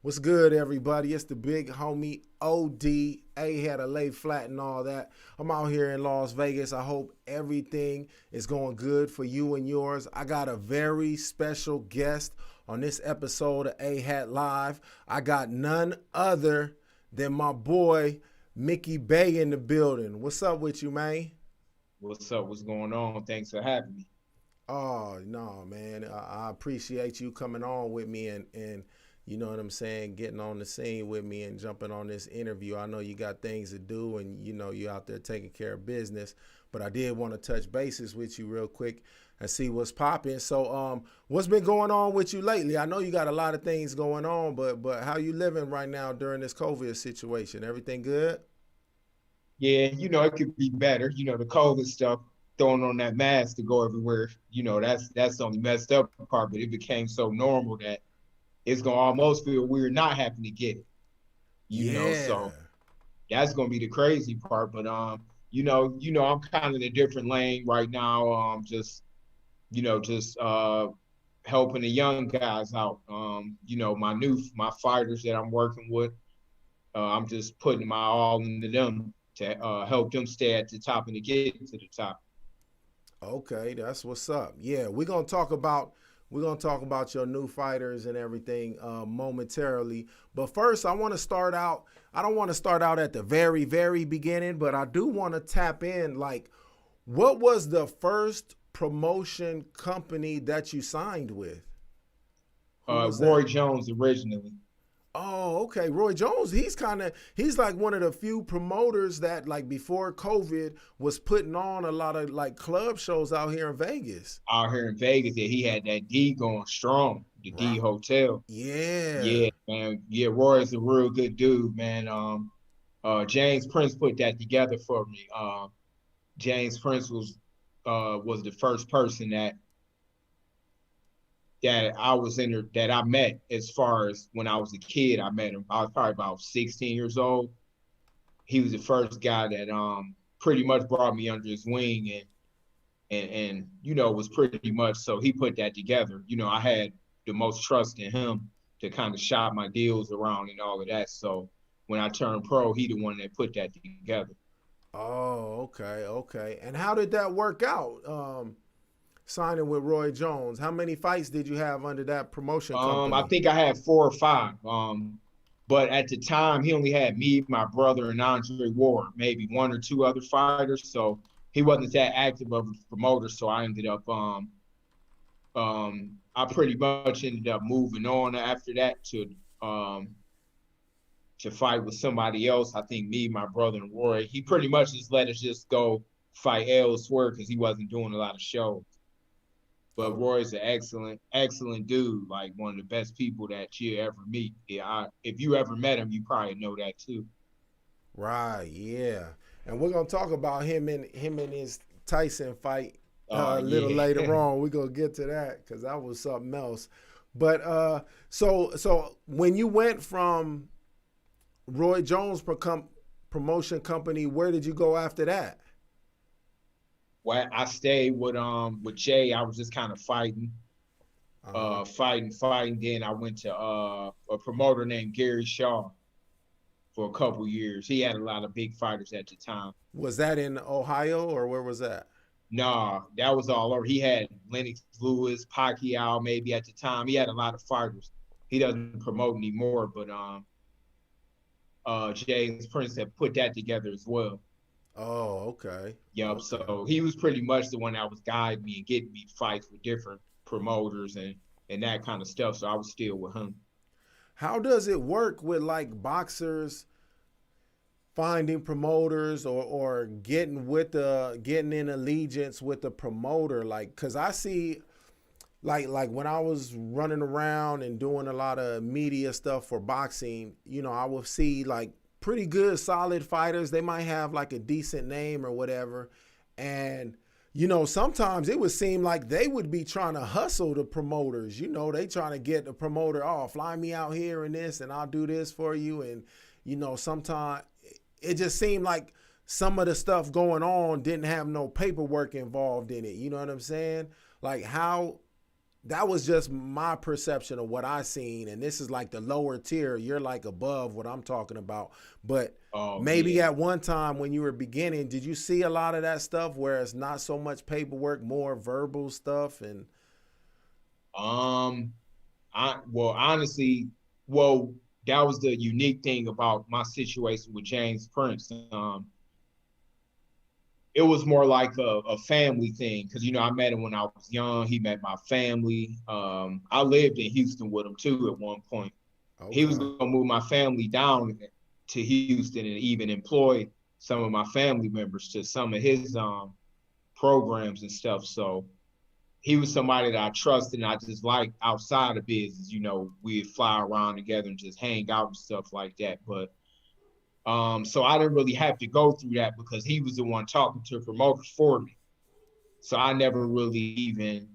What's good, everybody? It's the big homie OD. AHAT to lay flat and all that. I'm out here in Las Vegas. I hope everything is going good for you and yours. I got a very special guest on this episode of AHAT Live. I got none other than my boy Mickey Bay in the building. What's up with you, man? What's up? What's going on? Thanks for having me. Oh, no, man. I appreciate you coming on with me and you know what I'm saying, getting on the scene with me and jumping on this interview. I know you got things to do and you know you're out there taking care of business, but I did want to touch bases with you real quick and see what's popping. So what's been going on with you lately? I know you got a lot of things going on, but how you living right now during this COVID situation? Everything good? Yeah, it could be better. The COVID stuff, throwing on that mask to go everywhere. That's the only messed up part. But it became so normal that it's gonna almost feel weird not having to get it. Yeah. So that's gonna be the crazy part. But I'm kind of in a different lane right now. Just helping the young guys out. My fighters that I'm working with. I'm just putting my all into them to help them stay at the top and to get to the top. Okay, that's what's up. Yeah, we're gonna talk about your new fighters and everything momentarily. But first, I want to start out. I don't want to start out at the very, very beginning, but I do want to tap in. Like, what was the first promotion company that you signed with? Who was that? Roy Jones originally. Oh, okay. Roy Jones, he's like one of the few promoters that like before COVID was putting on a lot of like club shows out here in Vegas. Out here in Vegas, that he had that D going strong, the D Right. Hotel. Yeah. Yeah, man. Yeah, Roy is a real good dude, man. James Prince put that together for me. James Prince was the first person that I was in there that I met as far as when I was a kid. I met him. I was probably about 16 years old. He was the first guy that pretty much brought me under his wing and was pretty much, so he put that together. I had the most trust in him to kind of shop my deals around and all of that. So when I turned pro, he the one that put that together. Oh, okay, okay. And how did that work out? Signing with Roy Jones. How many fights did you have under that promotion I company? think I had 4 or 5. But at the time, he only had me, my brother, and Andre Ward, maybe one or two other fighters. So he wasn't that active of a promoter. So I ended up, I pretty much ended up moving on after that um, to fight with somebody else. I think me, my brother, and Roy. He pretty much just let us just go fight elsewhere because he wasn't doing a lot of shows. But Oh, Roy's an excellent, excellent dude. Like one of the best people that you ever meet. Yeah, if you ever met him, you probably know that too. right, yeah. And we're gonna talk about him and his Tyson fight a little Yeah. later on. We're gonna get to that because that was something else. But so when you went from Roy Jones promotion company, where did you go after that? Well, I stayed with Jay. I was just kind of fighting, Uh-huh. fighting. Then I went to a promoter named Gary Shaw for a couple years. He had a lot of big fighters at the time. Was that in Ohio or where was that? Nah, that was all over. He had Lennox Lewis, Pacquiao, maybe at the time. He had a lot of fighters. He doesn't promote anymore, but James Prince had put that together as well. Oh, okay. Yep. Okay. So he was pretty much the one that was guiding me and getting me fights with different promoters and that kind of stuff. So I was still with him. How does it work with like boxers finding promoters or getting in allegiance with the promoter? Like, cause I see like when I was running around and doing a lot of media stuff for boxing, you know, I would see like pretty good solid fighters. They might have like a decent name or whatever. And you know, sometimes it would seem like they would be trying to hustle the promoters. You know, they trying to get the promoter, oh, fly me out here and this and I'll do this for you. And you know, sometimes it just seemed like some of the stuff going on didn't have no paperwork involved in it. You know what I'm saying? Like that was just my perception of what I seen, and this is like the lower tier. You're like above what I'm talking about, but Oh maybe yeah. at one time when you were beginning, did you see a lot of that stuff where it's not so much paperwork, more verbal stuff? And Um, well, honestly, well, that was the unique thing about my situation with James Prince. It was more like a family thing because I met him when I was young. He met my family. I lived in Houston with him too at one point. He was okay, gonna move my family down to Houston and even employ some of my family members to some of his programs and stuff. So he was somebody that I trusted and I just liked outside of business. We'd fly around together and just hang out and stuff like that. But so I didn't really have to go through that because he was the one talking to promoters for me. So I never really even,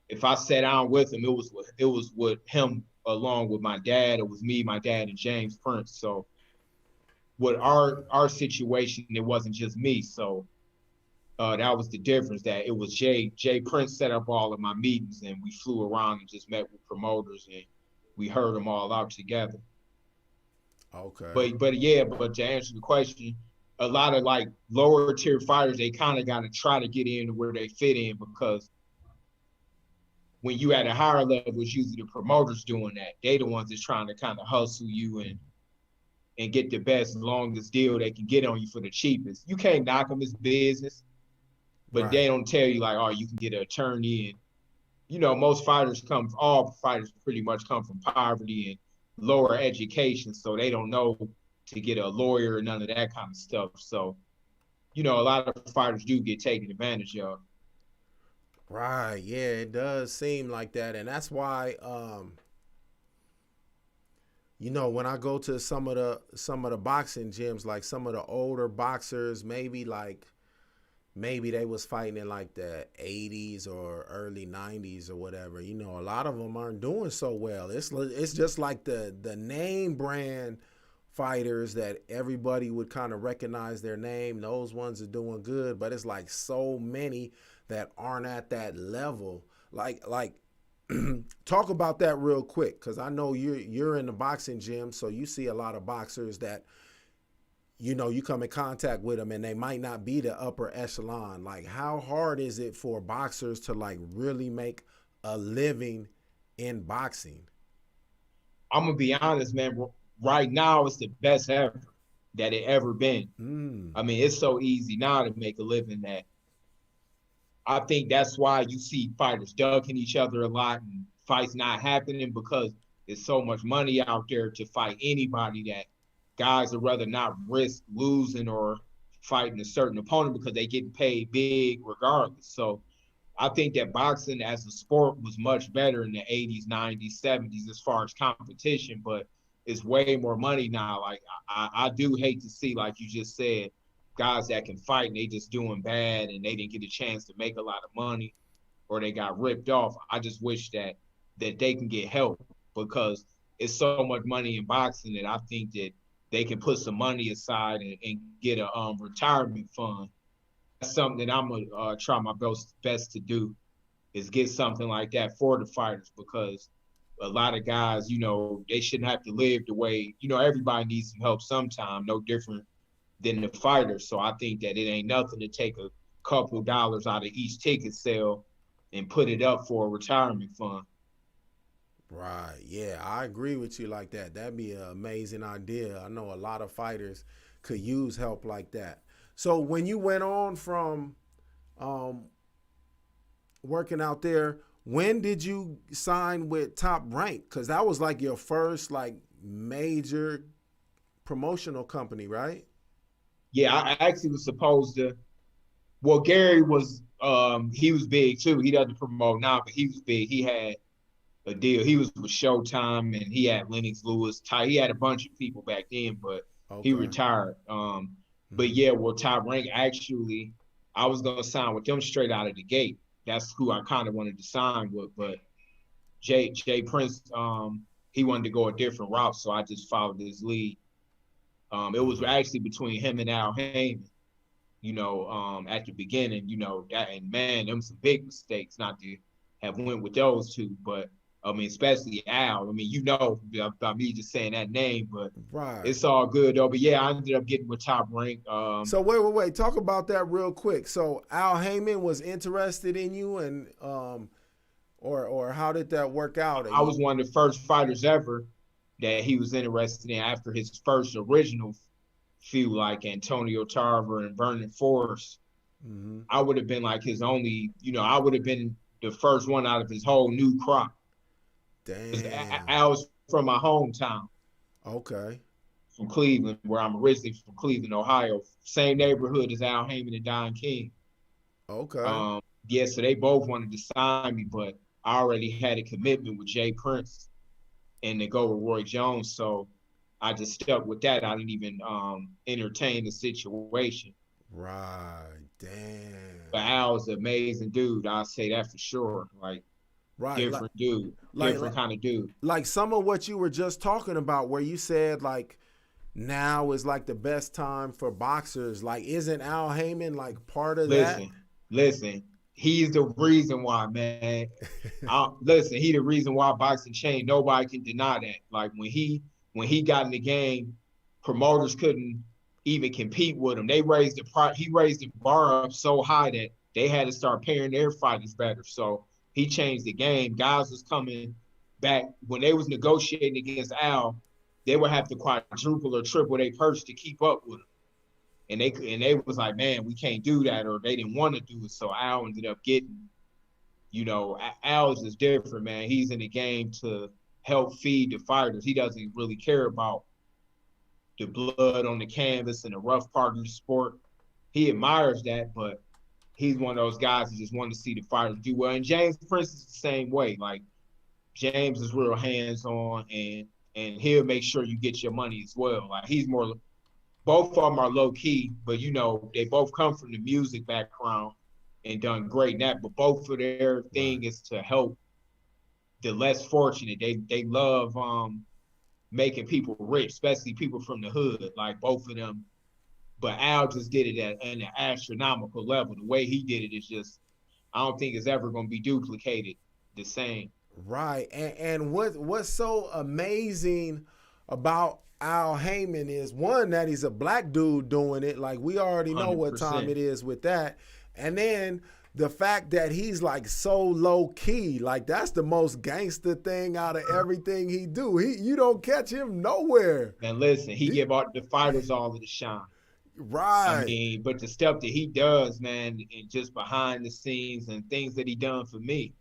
if I sat down with him, it was with him along with my dad. It was me, my dad, and James Prince. So with our situation, it wasn't just me. So that was the difference. That it was Jay Prince set up all of my meetings, and we flew around and just met with promoters, and we heard them all out together. okay, But to answer the question, a lot of like lower tier fighters, they kind of got to try to get in where they fit in because when you at a higher level, it's usually the promoters doing that. They the ones that's trying to kind of hustle you and get the best, longest deal they can get on you for the cheapest. You can't knock them as business, but they right, don't tell you like, oh, you can get an attorney. And most all fighters pretty much come from poverty and lower education, so they don't know to get a lawyer or none of that kind of stuff. So a lot of fighters do get taken advantage of. right. Yeah, it does seem like that, and that's why when I go to some of the boxing gyms, like some of the older boxers, maybe they was fighting in like the 80s or early 90s or whatever. A lot of them aren't doing so well. It's just like the name brand fighters that everybody would kind of recognize their name. Those ones are doing good, but it's like so many that aren't at that level. Like talk about that real quick, because I know you're in the boxing gym, so you see a lot of boxers that you come in contact with them and they might not be the upper echelon. Like, how hard is it for boxers to like really make a living in boxing? I'm gonna be honest, man. Right now, it's the best ever that it ever been. Mm, I mean, it's so easy now to make a living that I think that's why you see fighters ducking each other a lot and fights not happening because there's so much money out there to fight anybody that guys would rather not risk losing or fighting a certain opponent because they get paid big regardless. So I think that boxing as a sport was much better in the 80s, 90s, 70s as far as competition, but it's way more money now. Like I do hate to see, like you just said, guys that can fight and they just doing bad and they didn't get a chance to make a lot of money or they got ripped off. I just wish that they can get help because it's so much money in boxing that I think that they can put some money aside and get a retirement fund. That's something that I'm gonna try my best to do is get something like that for the fighters because a lot of guys, they shouldn't have to live the way, everybody needs some help sometime, no different than the fighters. So I think that it ain't nothing to take a couple dollars out of each ticket sale and put it up for a retirement fund. right. Yeah, I agree with you like that. That'd be an amazing idea. I know a lot of fighters could use help like that. So when you went on from um, working out there, when did you sign with Top Rank? Because that was like your first like major promotional company, right? Yeah, I actually was supposed to. Well, Gary was he was big too. He doesn't promote now, but he was big. He had a deal. He was with Showtime and he had Lennox Lewis. He had a bunch of people back then, but he Okay. retired. But Mm-hmm. yeah, well, Top Rank actually, I was gonna sign with them straight out of the gate. That's who I kind of wanted to sign with, but Jay Prince, he wanted to go a different route, so I just followed his lead. It was Mm-hmm. actually between him and Al Haymon, at the beginning, that, and man, them some big mistakes not to have went with those two. But I mean, especially Al. I mean, you know, about me just saying that name, but Right. it's all good though. But yeah, I ended up getting with Top Rank. So wait. Talk about that real quick. So Al Haymon was interested in you, and or how did that work out? I was one of the first fighters ever that he was interested in after his first original feud, like Antonio Tarver and Vernon Forrest. Mm-hmm. I would have been like his only, you know, I would have been the first one out of his whole new crop. Damn. I was from my hometown. Okay. From Cleveland, where I'm originally from Cleveland, Ohio. Same neighborhood as Al Haymon and Don King. Okay. Yeah, so they both wanted to sign me, but I already had a commitment with Jay Prince and to go with Roy Jones. So I just stuck with that. I didn't even entertain the situation. Right. Damn. But Al's an amazing dude. I'll say that for sure. Like, right. Different dude. Different kind of dude. Like some of what you were just talking about where you said like now is like the best time for boxers. Like isn't Al Haymon like part of that? Listen. He's the reason why, man. Listen, he the reason why boxing changed. Nobody can deny that. Like when he got in the game, promoters couldn't even compete with him. He raised the bar up so high that they had to start paying their fighters better. So he changed the game. Guys was coming back when they was negotiating against Al. They would have to quadruple or triple their purse to keep up with him. And they was like, man, we can't do that, or they didn't want to do it. So Al ended up getting, you know, Al is just different, man. He's in the game to help feed the fighters. He doesn't really care about the blood on the canvas and the rough part of the sport. He admires that, but he's one of those guys who just want to see the fighters do well. And James Prince is the same way. Like James is real hands-on, and he'll make sure you get your money as well. Like he's more. Both of them are low key, but you know, they both come from the music background and done great in that. But both of their thing is to help the less fortunate. They love making people rich, especially people from the hood, like both of them. But Al just did it at an astronomical level. The way he did it is just, I don't think it's ever gonna be duplicated the same. Right. And what's so amazing about Al Haymon is one, that he's a black dude doing it. Like we already know 100%. what time it is with that. And then the fact that he's like so low key, like that's the most gangster thing out of everything he do. You don't catch him nowhere. And listen, he give all the fighters all of the shine. Right. I mean, but the stuff that he does, man, and just behind the scenes and things that he done for me,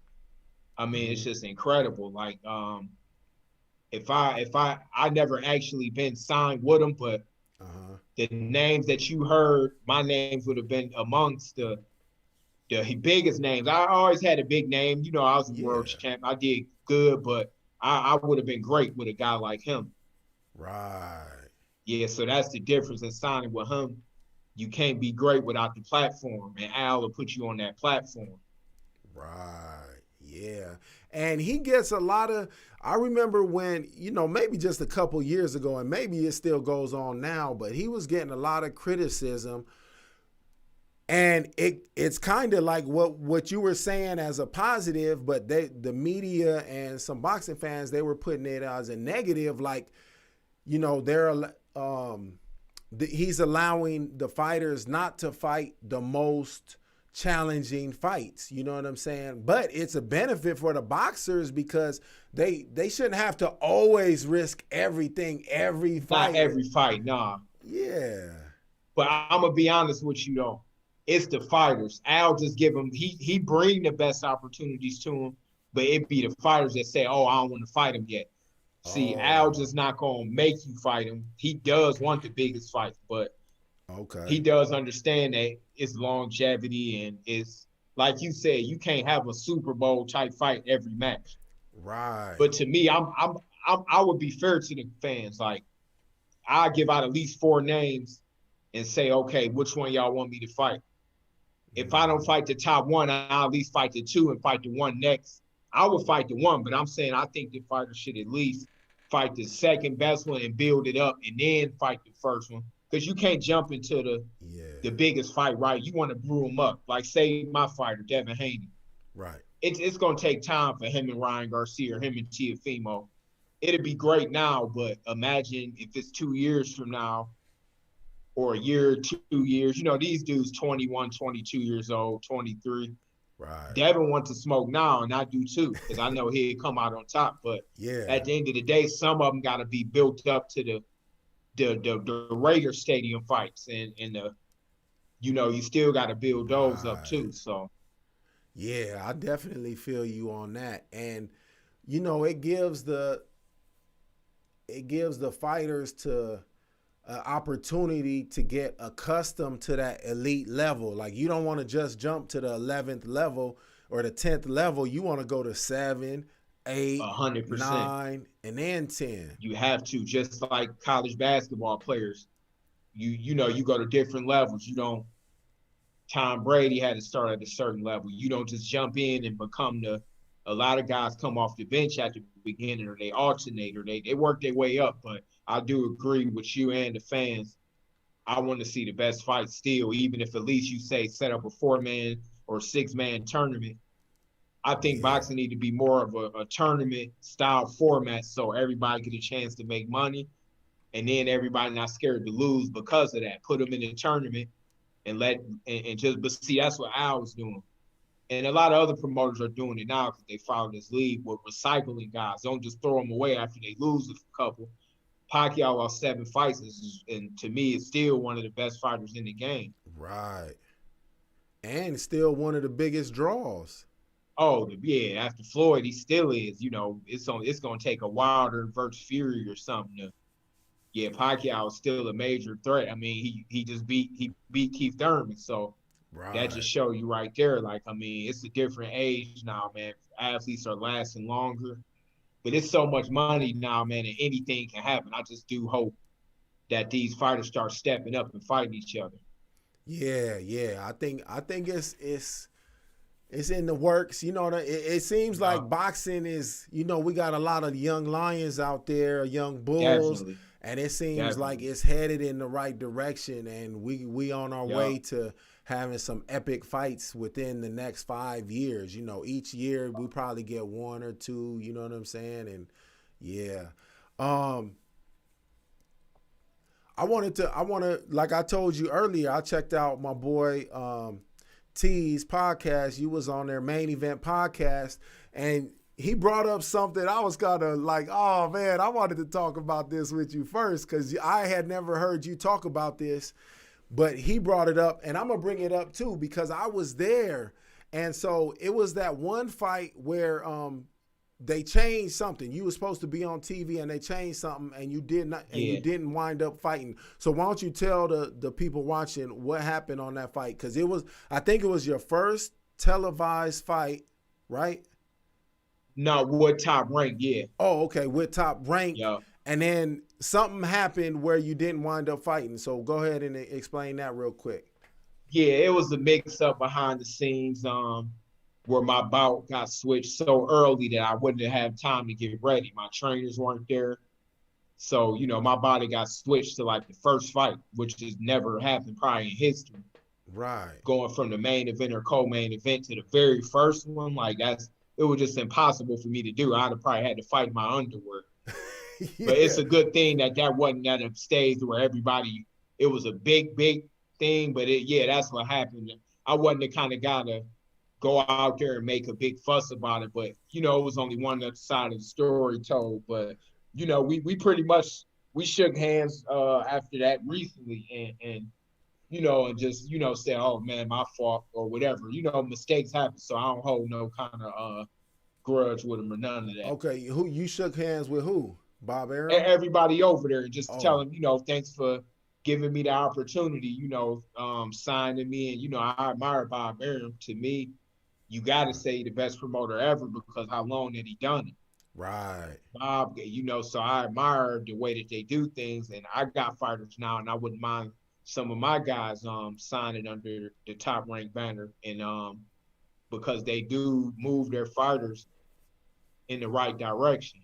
I mean, it's just incredible. Like, if I never actually been signed with him, but the names that you heard, my names would have been amongst the biggest names. I always had a big name. You know, I was a world champ. I did good, but I would have been great with a guy like him. Right. Yeah, so that's the difference in signing with him. You can't be great without the platform, and Al will put you on that platform. Right. Yeah. And he gets a lot of, I remember when, you know, maybe just a couple years ago, and maybe it still goes on now, but he was getting a lot of criticism. And it's kind of like what you were saying as a positive, but the media and some boxing fans, they were putting it as a negative, like, you know, he's allowing the fighters not to fight the most challenging fights, you know what I'm saying? But it's a benefit for the boxers because they shouldn't have to always risk everything every fight. Not every fight, nah. Yeah. But I'm gonna be honest with you though, it's the fighters. Al just give him, he bring the best opportunities to him, but it be the fighters that say, oh, I don't want to fight him yet. See, Al just not gonna make you fight him. He does want the biggest fights, but he does understand that it's longevity, and it's like you said, you can't have a Super Bowl type fight every match. Right. But to me, I would be fair to the fans. Like, I give out at least 4 names and say, okay, which one y'all want me to fight? If I don't fight the top one, I'll at least fight the 2 and fight the 1 next. I would fight the 1, but I'm saying I think the fighter should at least fight the second best one and build it up, and then fight the first one. Because you can't jump into the biggest fight, right? You want to brew them up. Like, say my fighter, Devin Haney. Right. it's gonna take time for him and Ryan Garcia or him and Tiafimo. It'd be great now, but imagine if it's 2 years from now or a year, 2 years. You know, these dudes 21, 22 years old, 23. Right. Devin wants to smoke now, and I do too, because I know he'd come out on top. But Yeah. at the end of the day, some of them got to be built up to the Raider Stadium fights, and the you still got to build those up too. So yeah, I definitely feel you on that, and it gives the fighters to opportunity to get accustomed to that elite level. Like, you don't want to just jump to the 11th level or the 10th level. You want to go to 7, 8, 100%. 9, and then 10. You have to, just like college basketball players. You go to different levels. You don't. Tom Brady had to start at a certain level. You don't just jump in and become a lot of guys come off the bench at the beginning, or they alternate, or they work their way up. But I do agree with you and the fans. I want to see the best fight still, even if at least you say set up a 4-man or 6-man tournament. I think boxing need to be more of a tournament style format, so everybody get a chance to make money, and then everybody not scared to lose because of that. Put them in a tournament and but see, that's what Al was doing. And a lot of other promoters are doing it now because they follow this league with recycling guys. Don't just throw them away after they lose a couple. Pacquiao lost 7 fights, and to me, is still one of the best fighters in the game. Right. And still one of the biggest draws. Oh, yeah, after Floyd, he still is. It's going to take a Wilder versus Fury or something. Pacquiao is still a major threat. I mean, he beat Keith Thurman, so that just show you right there. Like, I mean, it's a different age now, man. Athletes are lasting longer. But it's so much money now, man, and anything can happen. I just do hope that these fighters start stepping up and fighting each other. Yeah. I think it's in the works. It seems like boxing is, we got a lot of young lions out there, young bulls. Definitely. And it seems like it's headed in the right direction, and we on our way to having some epic fights within the next 5 years. Each year we probably get 1 or 2, you know what I'm saying? And I want to, like I told you earlier, I checked out my boy T's podcast. You was on their Main Event podcast, and he brought up something. I was kind of like, oh man, I wanted to talk about this with you first, because I had never heard you talk about this. But he brought it up, and I'm going to bring it up too, because I was there. And so it was that one fight where they changed something. You were supposed to be on TV, and they changed something, and you did not, and you didn't wind up fighting. So why don't you tell the people watching what happened on that fight? Because I think it was your first televised fight, right? No, with Top Rank, yeah. Oh, okay, with Top Rank. Yeah. And then something happened where you didn't wind up fighting. So go ahead and explain that real quick. Yeah, it was a mix-up behind the scenes where my bout got switched so early that I wouldn't have time to get ready. My trainers weren't there. So, my body got switched to like the first fight, which has never happened probably in history. Right. Going from the main event or co-main event to the very first one, like it was just impossible for me to do. I'd have probably had to fight in my underwear. But it's a good thing that wasn't at a stage where everybody, it was a big thing. But that's what happened. I wasn't the kind of guy to go out there and make a big fuss about it. But, it was only one side of the story told. But, we pretty much, we shook hands after that recently and and just, say, oh man, my fault or whatever. Mistakes happen. So I don't hold no kind of grudge with him or none of that. Okay. Who you shook hands with? Who? Bob Arum? Everybody over there, just tell him, thanks for giving me the opportunity, signing me. And, I admire Bob Arum. To me, you got to say the best promoter ever because how long that he done it. Right. Bob, so I admire the way that they do things. And I got fighters now, and I wouldn't mind some of my guys signing under the Top Rank banner. And because they do move their fighters in the right direction.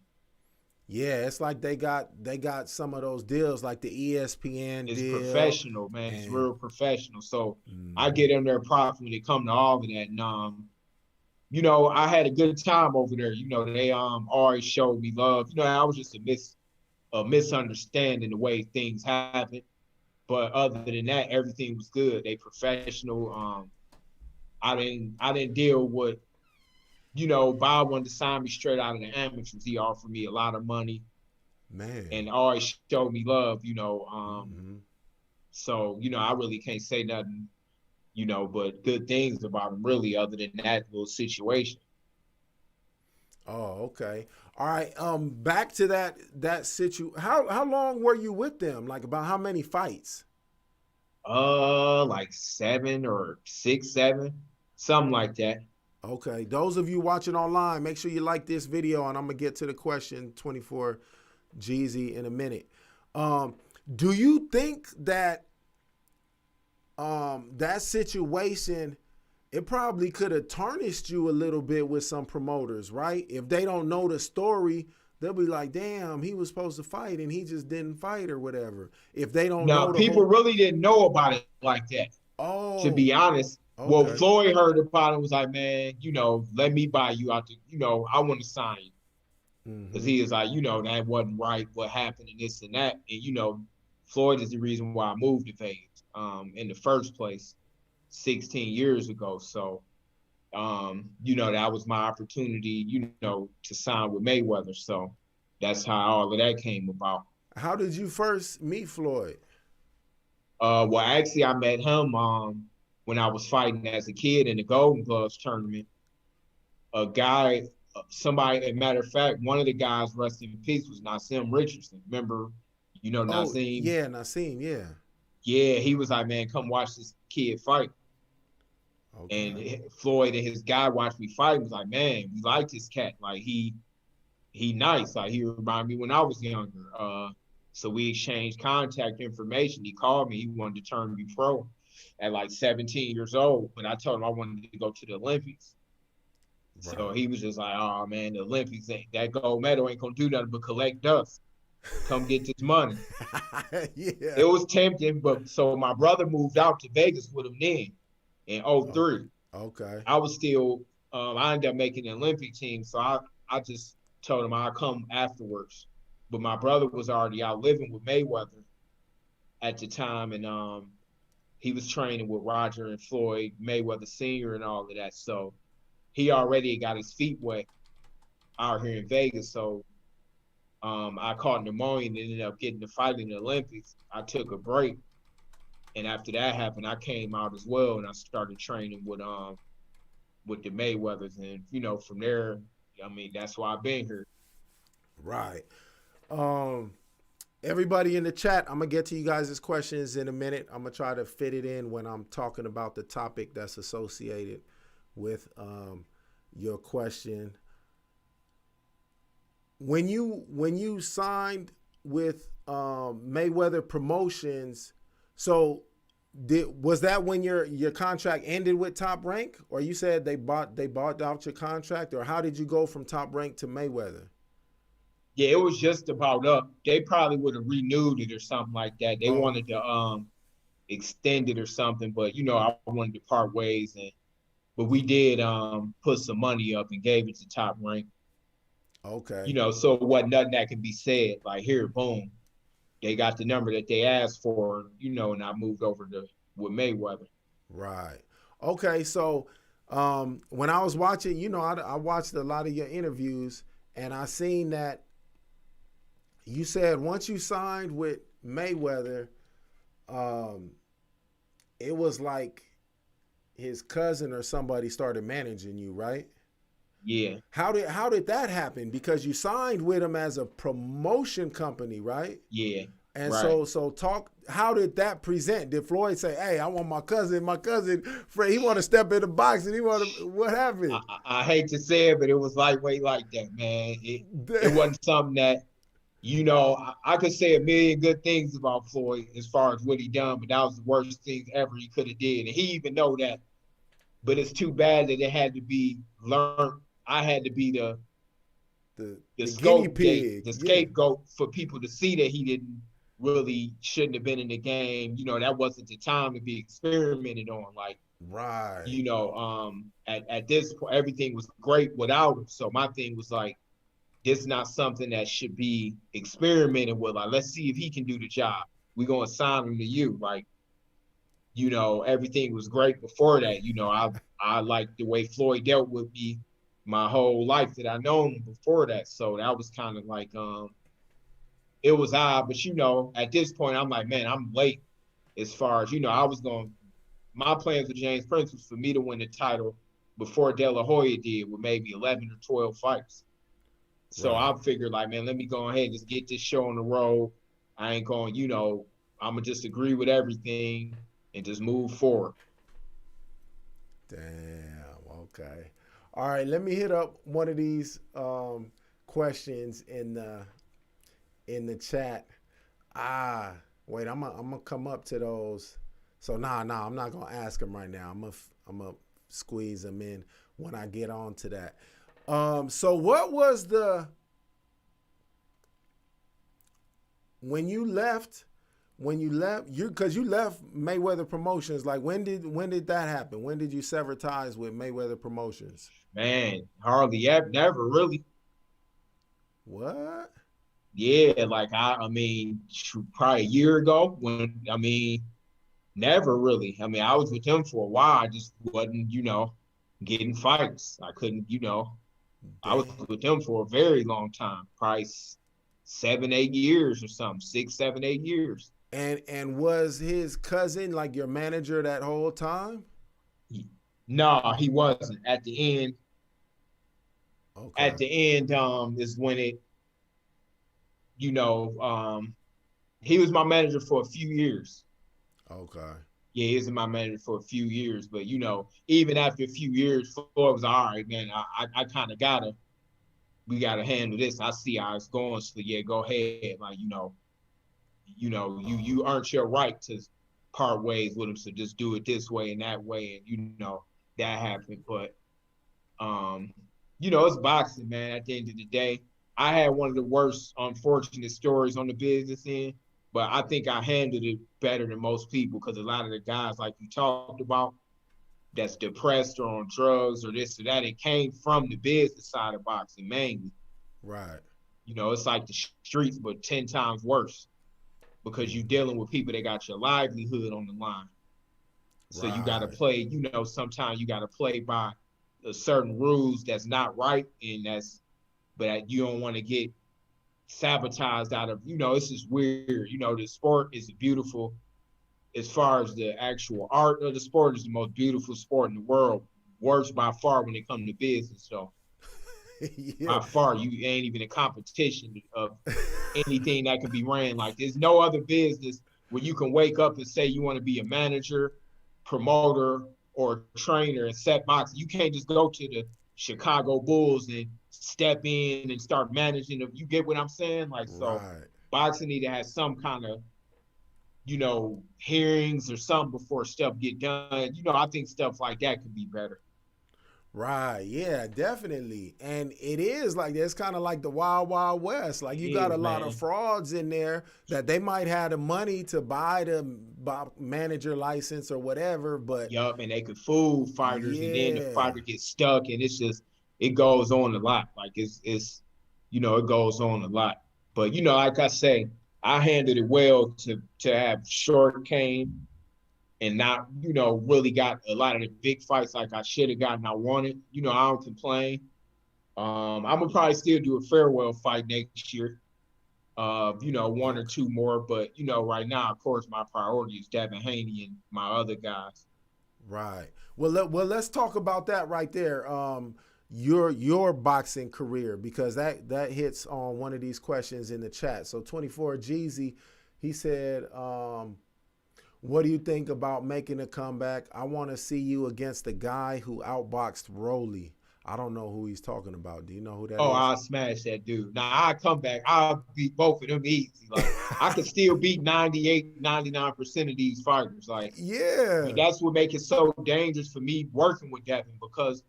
Yeah, it's like they got some of those deals, like the ESPN deal. It's professional, man. It's real professional. So I get in their props when it come to all of that. And you know, I had a good time over there. You know, they always showed me love. You know, I was just a misunderstanding the way things happen. But other than that, everything was good. They professional. I didn't deal with, you know, Bob wanted to sign me straight out of the amateurs. He offered me a lot of money Man. and always showed me love, you know. Mm-hmm. So, you know, I really can't say nothing, you know, but good things about him really, other than that little situation. Oh, okay. All right. Back to that How long were you with them? Like about how many fights? Like 7 or 6, 7, something like that. Okay. Those of you watching online, make sure you like this video, and I'm gonna get to the question 24 Jeezy in a minute. Um, do you think that that situation, it probably could have tarnished you a little bit with some promoters, right? If they don't know the story, they'll be like, damn, he was supposed to fight and he just didn't fight or whatever. If they don't Now, know the people whole. really didn't know about it like that, to Oh, be honest. Well, okay. Floyd heard about it, was like, man, you know, let me buy you out. You know, I want to sign you. Because Mm-hmm. he is like, you know, that wasn't right, what happened and this and that. And, you know, Floyd is the reason why I moved to Vegas in the first place 16 years ago. So, you know, that was my opportunity, you know, to sign with Mayweather. So that's how all of that came about. How did you first meet Floyd? Well, actually, I met him when I was fighting as a kid in the Golden Gloves tournament. A guy, somebody, as a matter of fact, one of the guys, rest in peace, was Nassim Richardson. Remember, you know, Oh, Nassim? yeah, Nassim, yeah. Yeah, he was like, man, come watch this kid fight. And Okay. Floyd and his guy watched me fight. Was like, man, we like this cat. Like he nice. Like he reminded me when I was younger. So we exchanged contact information. He called me. He wanted to turn me pro at like 17 years old. But I told him I wanted to go to the Olympics. So Right. he was just like, oh man, the Olympics ain't that gold medal ain't gonna do nothing but collect dust. Come get this money. Yeah. It was tempting, but so my brother moved out to Vegas with him then in Oh, '03. okay. I was still I ended up making the Olympic team. So I just told him I'd come afterwards. But my brother was already out living with Mayweather at the time, and he was training with Roger and Floyd Mayweather Sr. and all of that. So he already got his feet wet out here in Vegas. So I caught pneumonia and ended up getting to fight in the Olympics. I took a break, and after that happened, I came out as well, and I started training with the Mayweathers, and you know, from there, I mean, that's why I've been here. Right. Um, Everybody in the chat, I'm gonna get to you guys' questions in a minute. I'm gonna try to fit it in when I'm talking about the topic that's associated with your question. When you signed with Mayweather Promotions, so was that when your contract ended with Top Rank, or you said they bought out your contract, or how did you go from Top Rank to Mayweather? Yeah, it was just about up. They probably would have renewed it or something like that. They Oh, wanted to extend it or something, but you know, I wanted to part ways, and but we did put some money up and gave it to Top Rank. You okay. know, so it wasn't nothing that could be said like here, boom, they got the number that they asked for, you know, and I moved over to with Mayweather. Right. Okay. So when I was watching, I watched a lot of your interviews, and I seen that you said once you signed with Mayweather, um, it was like his cousin or somebody started managing you, right? Yeah, How did that happen? Because you signed with him as a promotion company, right? yeah, And right. so talk. How did that present? Did Floyd say, "Hey, I want my cousin, Fred, he want to step in the box, and he want to"? What happened? I hate to say it, but it was lightweight like that, man. It wasn't something that, you know, I could say a million good things about Floyd as far as what he done, but that was the worst thing ever he could have did, and he even know that. But it's too bad that it had to be learned. I had to be the the guinea scapegoat, pig, the yeah. scapegoat for people to see that he didn't really shouldn't have been in the game. You know, that wasn't the time to be experimented on. Like Right. At this point, everything was great without him. So my thing was like, this is not something that should be experimented with. Like, let's see if he can do the job. We're gonna assign him to you. Like, everything was great before that. I liked the way Floyd dealt with me my whole life that I known before that. So that was kind of like it was odd, but at this point I'm like, man, I'm late as far as I was going. My plans with James Prince was for me to win the title before De La Hoya did with maybe 11 or 12 fights. So Right. I figured like, man, let me go ahead and just get this show on the road. I ain't going, I'm gonna just agree with everything and just move forward. Damn. Okay. All right. Let me hit up one of these questions in the chat. Ah, wait. I'm gonna come up to those. So I'm not gonna ask them right now. I'm gonna squeeze them in when I get on to that. So what was the when you left? When you left, because you left Mayweather Promotions. Like when did that happen? When did you sever ties with Mayweather Promotions? Man, hardly ever, never really. What? Yeah, like I mean, probably a year ago when never really. I mean, I was with him for a while. I just wasn't, getting fights. I couldn't, I was Damn. with him for a very long time, probably 7, 8 years or something, 6, 7, 8 years. And was his cousin like your manager that whole time? No, he wasn't. At Okay. the end, is when it, you know, he was my manager for a few years. Okay. Yeah, he was my manager for a few years. But even after a few years, Floyd was all right, man. I kind of we gotta handle this. I see how it's going. So yeah, go ahead. Like, you earned your right to part ways with him. So just do it this way and that way. And that happened. But um, it's boxing, man. At the end of the day, I had one of the worst unfortunate stories on the business end, but I think I handled it better than most people because a lot of the guys, like you talked about, that's depressed or on drugs or this or that, it came from the business side of boxing mainly. Right. It's like the streets, but 10 times worse because you're dealing with people that got your livelihood on the line. So you got to Right. play, sometimes you got to play by a certain rules that's not right. But you don't want to get sabotaged out of, it's just weird. The sport is beautiful as far as the actual art of the sport is the most beautiful sport in the world. Worst by far when it comes to business. So Yeah. by far, you ain't even a competition of anything that can be ran. Like there's no other business where you can wake up and say you want to be a manager, promoter, or trainer and set boxing. You can't just go to the Chicago Bulls and step in and start managing them. You get what I'm saying? Like, so Right. boxing need to have some kind of, hearings or something before stuff get done. I think stuff like that could be better. Right. Yeah, definitely. And it is like it's kind of like the wild wild west. Like It you got a is, lot of man. frauds in there that they might have the money to buy the manager license or whatever, but Yup, and they could fool fighters, and then the yeah. fighter gets stuck, and it goes on a lot. Like it goes on a lot. But like I say, I handled it well to have short cane and not really got a lot of the big fights like I should have gotten. I wanted. I don't complain. I'm gonna probably still do a farewell fight next year. One or Okay. two more, but right now, of course, my priority is Devin Haney and my other guys. Right. Let's talk about that right there. Your boxing career because that hits on one of these questions in the chat. So 24 Jeezy, he said, what do you think about making a comeback? I want to see you against the guy who outboxed Rolly. I don't know who he's talking about. Do you know who that Oh, is? I'll smash that dude. Now I come back. I'll beat both of them easy. Like I could still beat 98, 99% of these fighters. Like, but Yeah. that's what makes it so dangerous for me working with Devin because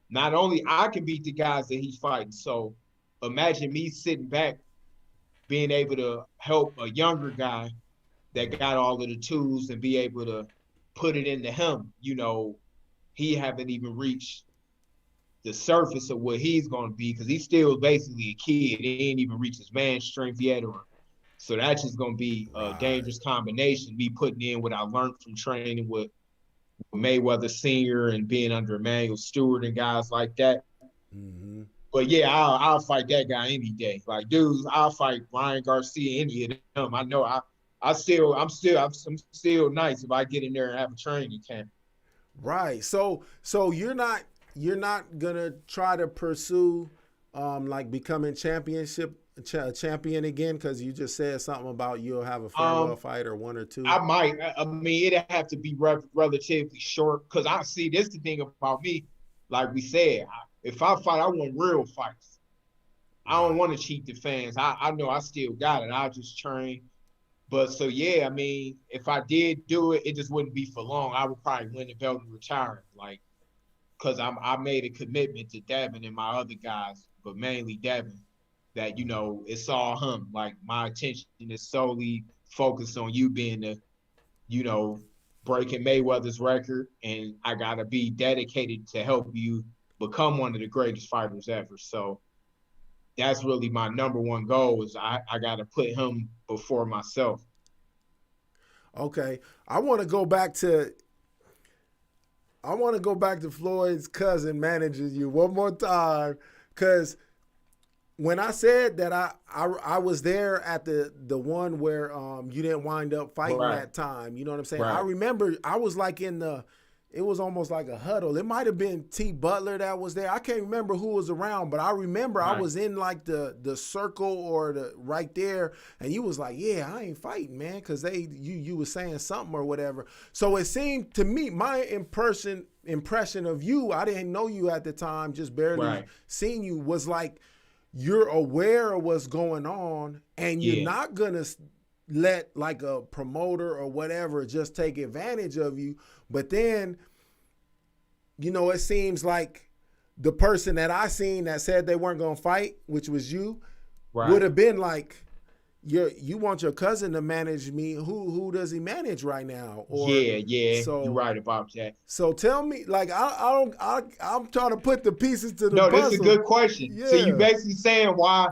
not only I can beat the guys that he's fighting. So imagine me sitting back, being able to help a younger guy that got all of the tools and be able to put it into him, you know, he haven't even reached the surface of what he's going to be because he's still basically a kid. He ain't even reached his man strength yet. So that's just going to be a Right. dangerous combination, me putting in what I learned from training with Mayweather Sr. and being under Emmanuel Stewart and guys like that. Mm-hmm. But yeah, I'll fight that guy any day. Like, dudes, I'll fight Ryan Garcia, any of them. I know I'm still nice if I get in there and have a training camp. Right. So you're not gonna try to pursue like becoming champion again because you just said something about you'll have a farewell Um, fight or one or two. I might. I mean, it'd have to be relatively short because I see this the thing about me. Like we said, if I fight, I want real fights. I don't Right. want to cheat the fans. I know I still got it. I'll just train. But so yeah, I mean, if I did do it, it just wouldn't be for long. I would probably win the belt and retire. Like, cause I made a commitment to Devin and my other guys, but mainly Devin, that you know it's all him. Like my attention is solely focused on you being the, you know, breaking Mayweather's record, and I gotta be dedicated to help you become one of the greatest fighters ever. So that's really my number one goal is I gotta put him before myself. Okay. I want to go back to Floyd's cousin managing you one more time, because when I said that I was there at the one where you didn't wind up fighting Right, that time. You know what I'm saying? I right, remember I was like it was almost like a huddle. It might have been T Butler that was there. I can't remember who was around, but I remember I right. was in like the circle or the right there, and you was like, "Yeah, I ain't fighting, man," because you was saying something or whatever. So it seemed to me, my impression of you, I didn't know you at the time, just barely Right. seen you, was like you're aware of what's going on and you're Yeah. not gonna let like a promoter or whatever just take advantage of you. But then, it seems like the person that I seen that said they weren't gonna fight, which was you, would Right. have been like, you want your cousin to manage me. Who does he manage right now? Or Yeah. Yeah. You're so right about that. so tell me, like, I'm trying to put the pieces to the No, this is a puzzle. good question. So you Yeah. basically saying why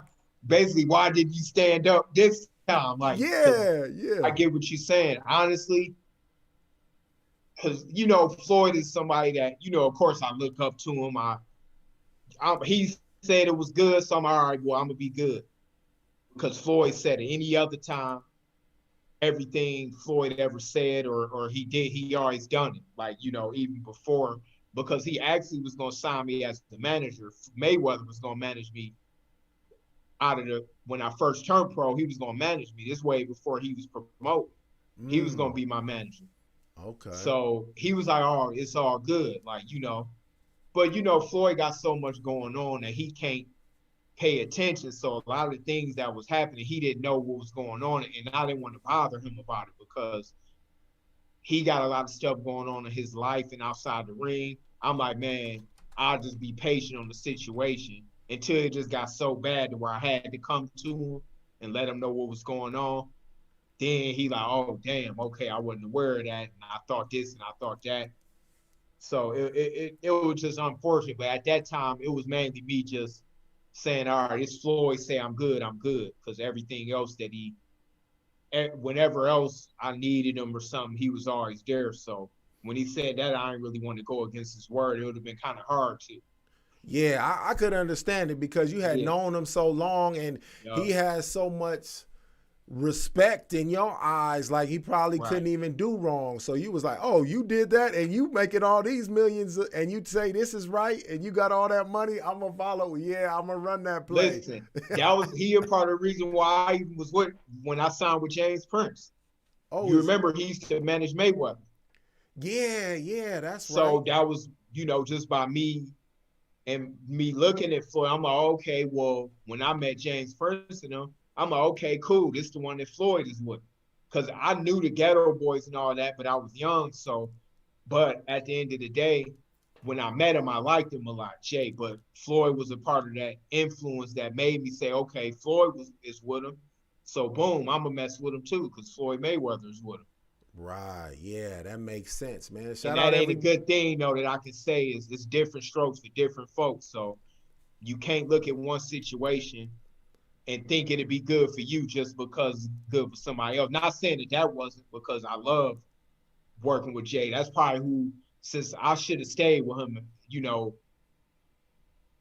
did you stand up this time? Like, because Yeah, I yeah. get what you're saying. Honestly, because you know, Floyd is somebody that, you know, of course I look up to him. He said it was good, so I'm all right, well, I'm gonna be good. Because Floyd said it. Any other time, everything Floyd ever said or he did, he always done it. Like, you know, even before, because he actually was gonna sign me as the manager. Mayweather was gonna manage me out of the when I first turned pro, he was gonna manage me this way before he was promoted. He was gonna Mm, be my manager. okay. So he was like, oh, it's all good. Like, you know, but you know, Floyd got so much going on that he can't pay attention. So a lot of the things that was happening, he didn't know what was going on. And I didn't want to bother him about it because he got a lot of stuff going on in his life and outside the ring. I'm like, man, I'll just be patient on the situation until it just got so bad to where I had to come to him and let him know what was going on. Then he like, oh damn, okay, I wasn't aware of that, and I thought this and I thought that. So it was just unfortunate. But at that time, it was mainly me just saying, all right, it's Floyd say I'm good, because everything else that whenever else I needed him or something, he was always there. So when he said that, I didn't really want to go against his word. It would have been kind of hard to. Yeah, I could understand it because you had Yeah, known him so long and yeah, he has so much respect in your eyes. Like he probably right. couldn't even do wrong. So you was like, oh, you did that and you making all these millions and you say this is right and you got all that money. I'm going to follow. Yeah, I'm going to run that play. Listen, that was he a part of the reason why I was with when I signed with James Prince. Oh, You is remember he used to manage Mayweather. yeah, that's right. So that was, you know, just by me looking at Floyd, I'm like, okay, well, when I met James Prince and him, I'm like, okay, cool. This is the one that Floyd is with. Because I knew the Ghetto Boys and all that, but I was young. So, but at the end of the day, when I met him, I liked him a lot, Jay. But Floyd was a part of that influence that made me say, okay, is with him. So boom, I'm gonna mess with him too, because Floyd Mayweather is with him. Right. Yeah, that makes sense, man. And Shout out that ain't a every. good thing, though, that I can say is it's different strokes for different folks. So you can't look at one situation and think it'd be good for you just because it's good for somebody else. Not saying that that wasn't, because I love working with Jay. That's probably who, since I should have stayed with him,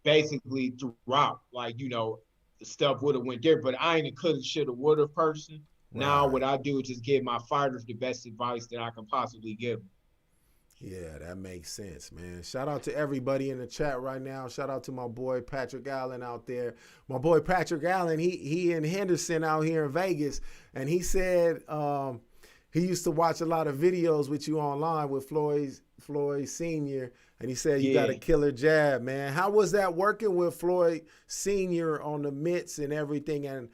basically throughout. Like, the stuff would have went there, but I ain't a coulda, shoulda, woulda person. Now Right. what I do is just give my fighters the best advice that I can possibly give them. Yeah, that makes sense, man. Shout out to everybody in the chat right now. Shout out to my boy Patrick Allen out there. My boy Patrick Allen, he in Henderson out here in Vegas, and he said he used to watch a lot of videos with you online with Floyd Sr. And he said you got a killer jab, man. How was that working with Floyd Sr. on the mitts and everything? And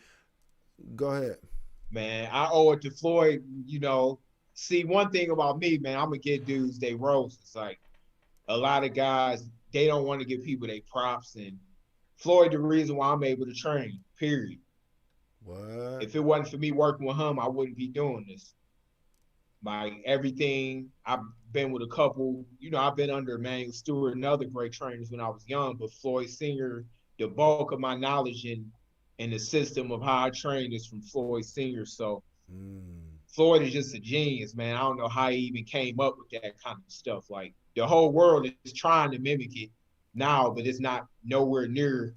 go ahead. Man, I owe it to Floyd. See, one thing about me, man, I'm gonna get dudes they roast. It's like a lot of guys, they don't want to give people their props, and Floyd the reason why I'm able to train, period. What? If it wasn't for me working with him, I wouldn't be doing this. Like everything, I've been with a couple, I've been under Emmanuel Stewart and other great trainers when I was young, but Floyd Sr., the bulk of my knowledge and the system of how I train is from Floyd Sr. So Floyd is just a genius, man. I don't know how he even came up with that kind of stuff. Like the whole world is trying to mimic it now, but it's not nowhere near.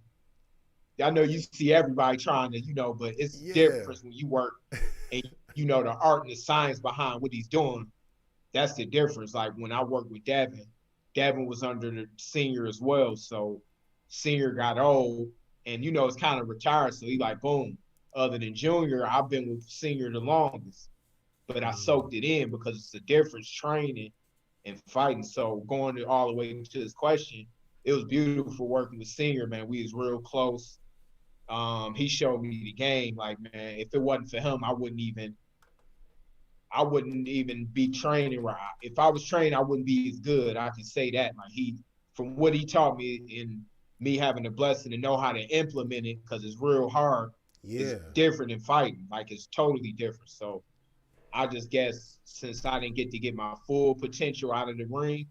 I know you see everybody trying to, but it's different when you work and the art and the science behind what he's doing. That's the difference. Like when I worked with Devin was under the senior as well. So senior got old and, it's kind of retired. So he like, boom. Other than junior, I've been with senior the longest. But I soaked it in because it's a difference training and fighting. So going all the way to this question, it was beautiful working with senior, man. We was real close. He showed me the game. Like, man, if it wasn't for him, I wouldn't even be training right. If I was trained, I wouldn't be as good. I can say that. Like from what he taught me and me having the blessing to know how to implement it, because it's real hard. Yeah. It's different than fighting. Like it's totally different. So I just guess since I didn't get to get my full potential out of the ring,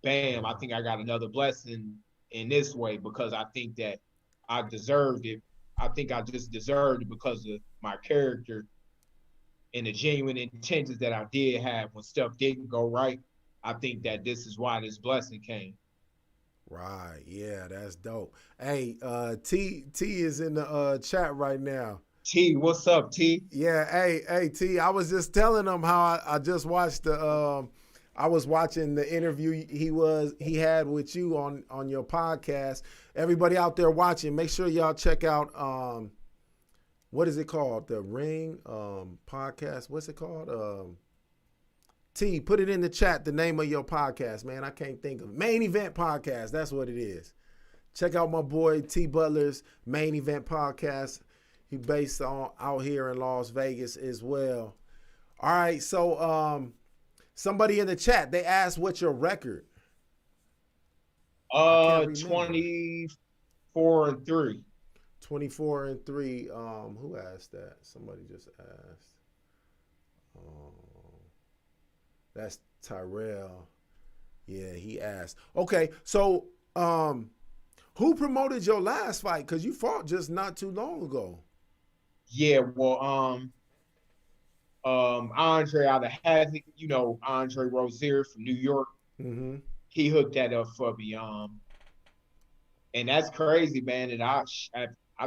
bam, I think I got another blessing in this way because I think that I deserved it. I think I just deserved it because of my character and the genuine intentions that I did have when stuff didn't go right. I think that this is why this blessing came. Right. Yeah, that's dope. Hey, T is in the chat right now. T, what's up, T? Yeah, hey, T. I was just telling him how I just watched the. I was watching the interview he had with you on your podcast. Everybody out there watching, make sure y'all check out. What is it called? The Ring podcast. What's it called? T, put it in the chat, the name of your podcast, man. I can't think of it. Main Event Podcast. That's what it is. Check out my boy T Butler's Main Event Podcast. He based out here in Las Vegas as well. All right, so somebody in the chat, they asked what's your record? 24-3. 24-3. Who asked that? Somebody just asked. That's Tyrell. Yeah, he asked. Okay, so who promoted your last fight? Because you fought just not too long ago. Yeah, well, Andre out of Havoc, Andre Rozier from New York. Mm-hmm. He hooked that up for me. And that's crazy, man. And I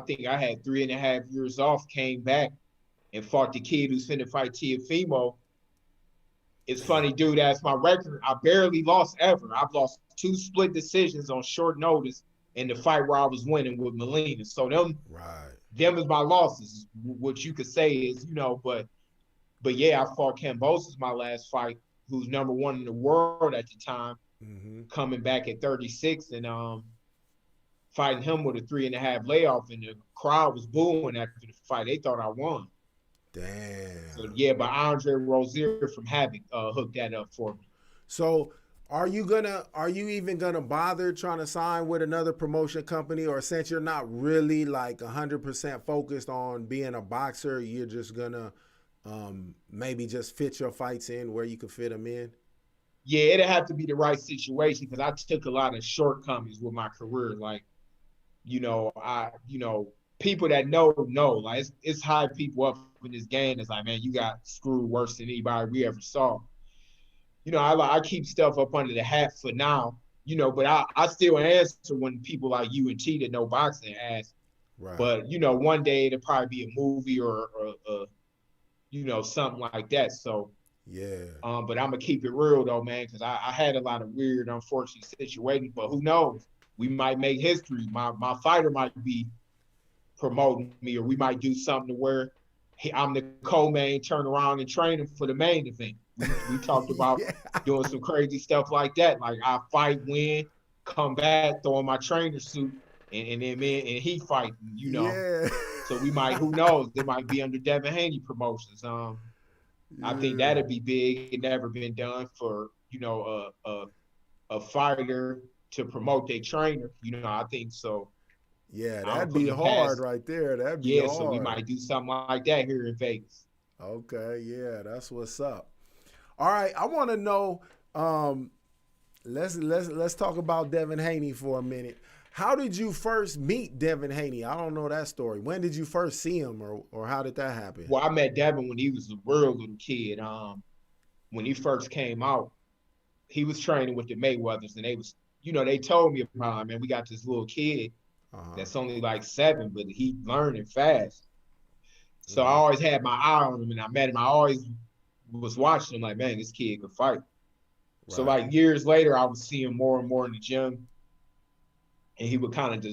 think I had 3.5 years off, came back and fought the kid who's finna fight Teofimo. It's funny, dude, that's my record. I barely lost ever. I've lost 2 split decisions on short notice in the fight where I was winning with Molina. So them is my losses. What you could say is, but yeah, I fought Kambosos my last fight, who's #1 in the world at the time, coming back at 36 and fighting him with a 3.5 layoff, and the crowd was booing after the fight. They thought I won. Damn. So yeah, but Andre Rozier from Havoc hooked that up for me. So are you even gonna bother trying to sign with another promotion company, or since you're not really like 100% focused on being a boxer, you're just gonna maybe just fit your fights in where you could fit them in? Yeah, it'd have to be the right situation because I took a lot of shortcomings with my career. Like, people that know. Like, it's high people up in this game. It's like, man, you got screwed worse than anybody we ever saw. I keep stuff up under the hat for now. But I still answer when people like you and T that know boxing ask. Right. But one day it'll probably be a movie or something like that. So. Yeah. But I'm gonna keep it real though, man, because I had a lot of weird, unfortunate situations. But who knows? We might make history. My fighter might be promoting me, or we might do something to where I'm the co-main, turn around and train him for the main event. We talked about Yeah. doing some crazy stuff like that. Like I fight, win, come back, throw on my trainer suit, and then me and he fighting. Yeah. So we might, who knows? It might be under Devin Haney Promotions. I think Yeah. that'd be big. It never been done for a fighter to promote their trainer. I think so. Yeah, I that'd don't put be no hard past. right there. That'd be Yeah, so we hard. might do something like that here in Vegas. Okay, yeah, that's what's up. All right, I want to know. Let's talk about Devin Haney for a minute. How did you first meet Devin Haney? I don't know that story. When did you first see him, or how did that happen? Well, I met Devin when he was a real little kid. When he first came out, he was training with the Mayweathers, and they told me about him, man, we got this little kid that's only like 7, but he learning fast. So I always had my eye on him, and I met him. I always was watching him like, man, this kid could fight. Right. So like years later, I would see him more and more in the gym, and he would kind of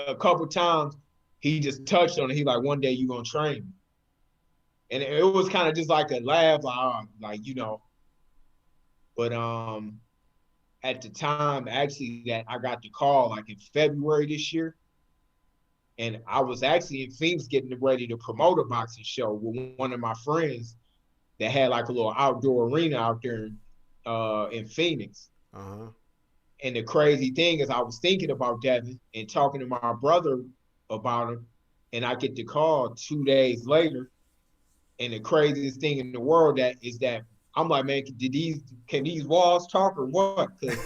a couple times he just touched on it. He like, one day you gonna train me, and it was kind of just like a laugh, But at the time, actually, that I got the call like in February this year. And I was actually in Phoenix getting ready to promote a boxing show with one of my friends that had like a little outdoor arena out there in Phoenix. And the crazy thing is I was thinking about Devin and talking to my brother about him. And I get the call 2 days later. And the craziest thing in the world is that I'm like, man, can these walls talk or what? Because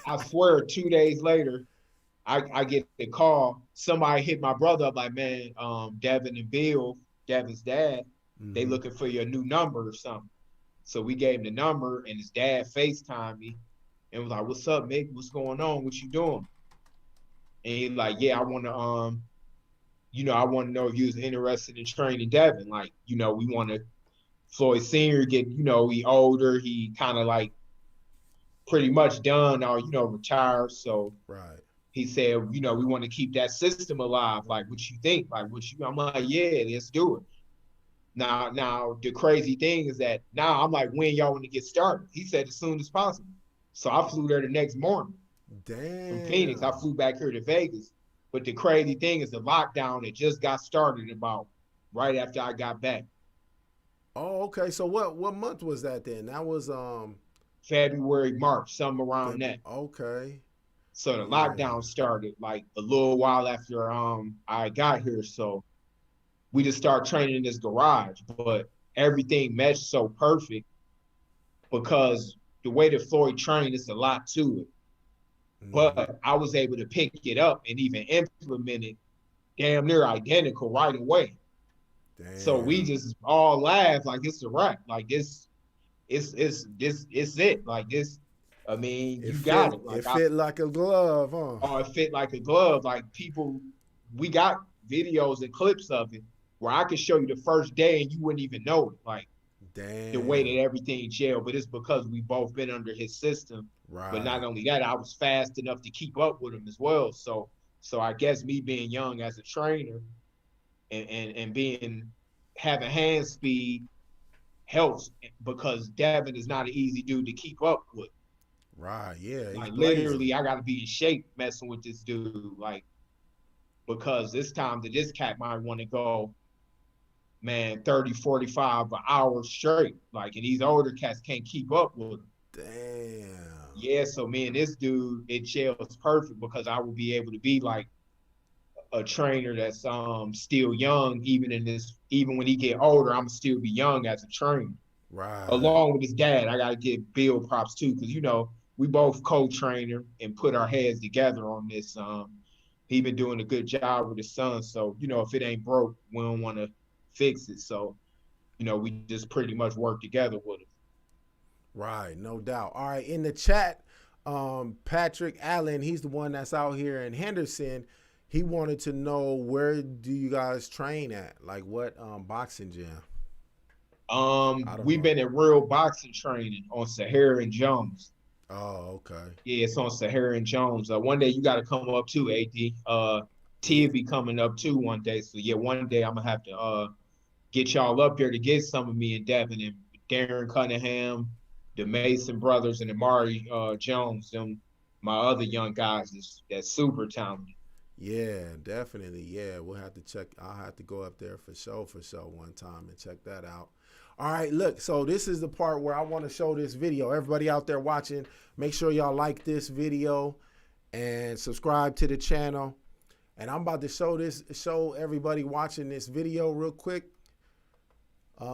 I swear 2 days later, I get the call. Somebody hit my brother up like, man, Devin and Bill, Devin's dad, they looking for your new number or something. So we gave him the number, and his dad FaceTimed me and was like, what's up, Mick? What's going on? What you doing? And he's like, yeah, I want to, I want to know if you was interested in training Devin. Like, we want to, Floyd Sr. get, he older. He kind of like pretty much done or, retired. So he said, we want to keep that system alive. Like, what you think? Like, I'm like, yeah, let's do it. Now, the crazy thing is that now I'm like, when y'all want to get started? He said as soon as possible. So I flew there the next morning. Damn. From Phoenix. I flew back here to Vegas. But the crazy thing is the lockdown, it just got started about right after I got back. Oh, okay. So what month was that then? That was February, March, something around that. Okay. So the lockdown started like a little while after I got here. So we just started training in this garage, but everything meshed so perfect because the way that Floyd trained, it's a lot to it. But I was able to pick it up and even implement it damn near identical right away. Damn. So we just all laugh like it's a wrap. Like it's it. Like this, I mean, you got it. Like it fit like a glove, huh? Oh, it fit like a glove. Like we got videos and clips of it where I could show you the first day and you wouldn't even know it. Like, damn, the way that everything gelled. But it's because we both been under his system. Right. But not only that, I was fast enough to keep up with him as well. So I guess me being young as a trainer and having hand speed helps because Devin is not an easy dude to keep up with. Right, yeah. Like literally, I got to be in shape messing with this dude, like, because this time that this cat might want to go, man, 30, 45 an hour straight. Like, and these older cats can't keep up with him. Damn. Yeah, so me and this dude, it gels perfect because I will be able to be like a trainer that's still young, even when he get older, I'm still be young as a trainer. Right. Along with his dad, I gotta give Bill props too, because we both co-trainer and put our heads together on this. He been doing a good job with his son, so if it ain't broke, we don't want to fix it. So we just pretty much work together with him. Right, no doubt. All right, in the chat, Patrick Allen, he's the one that's out here in Henderson. He wanted to know, where do you guys train at? Like, what boxing gym? We've been at Real Boxing Training on Sahara and Jones. Oh, okay. Yeah, it's on Sahara and Jones. One day you got to come up too, AD. T will be coming up too one day. So yeah, one day I'm gonna have to get y'all up there to get some of me and Devin and Darren Cunningham, the Mason brothers, and Amari Jones. Them my other young guys that's super talented. Yeah, definitely. Yeah, we'll have to check. I'll have to go up there for sure one time and check that out. All right, look, so this is the part where I want to show this video. Everybody out there watching, make sure y'all like this video and subscribe to the channel. And I'm about to show everybody watching this video real quick,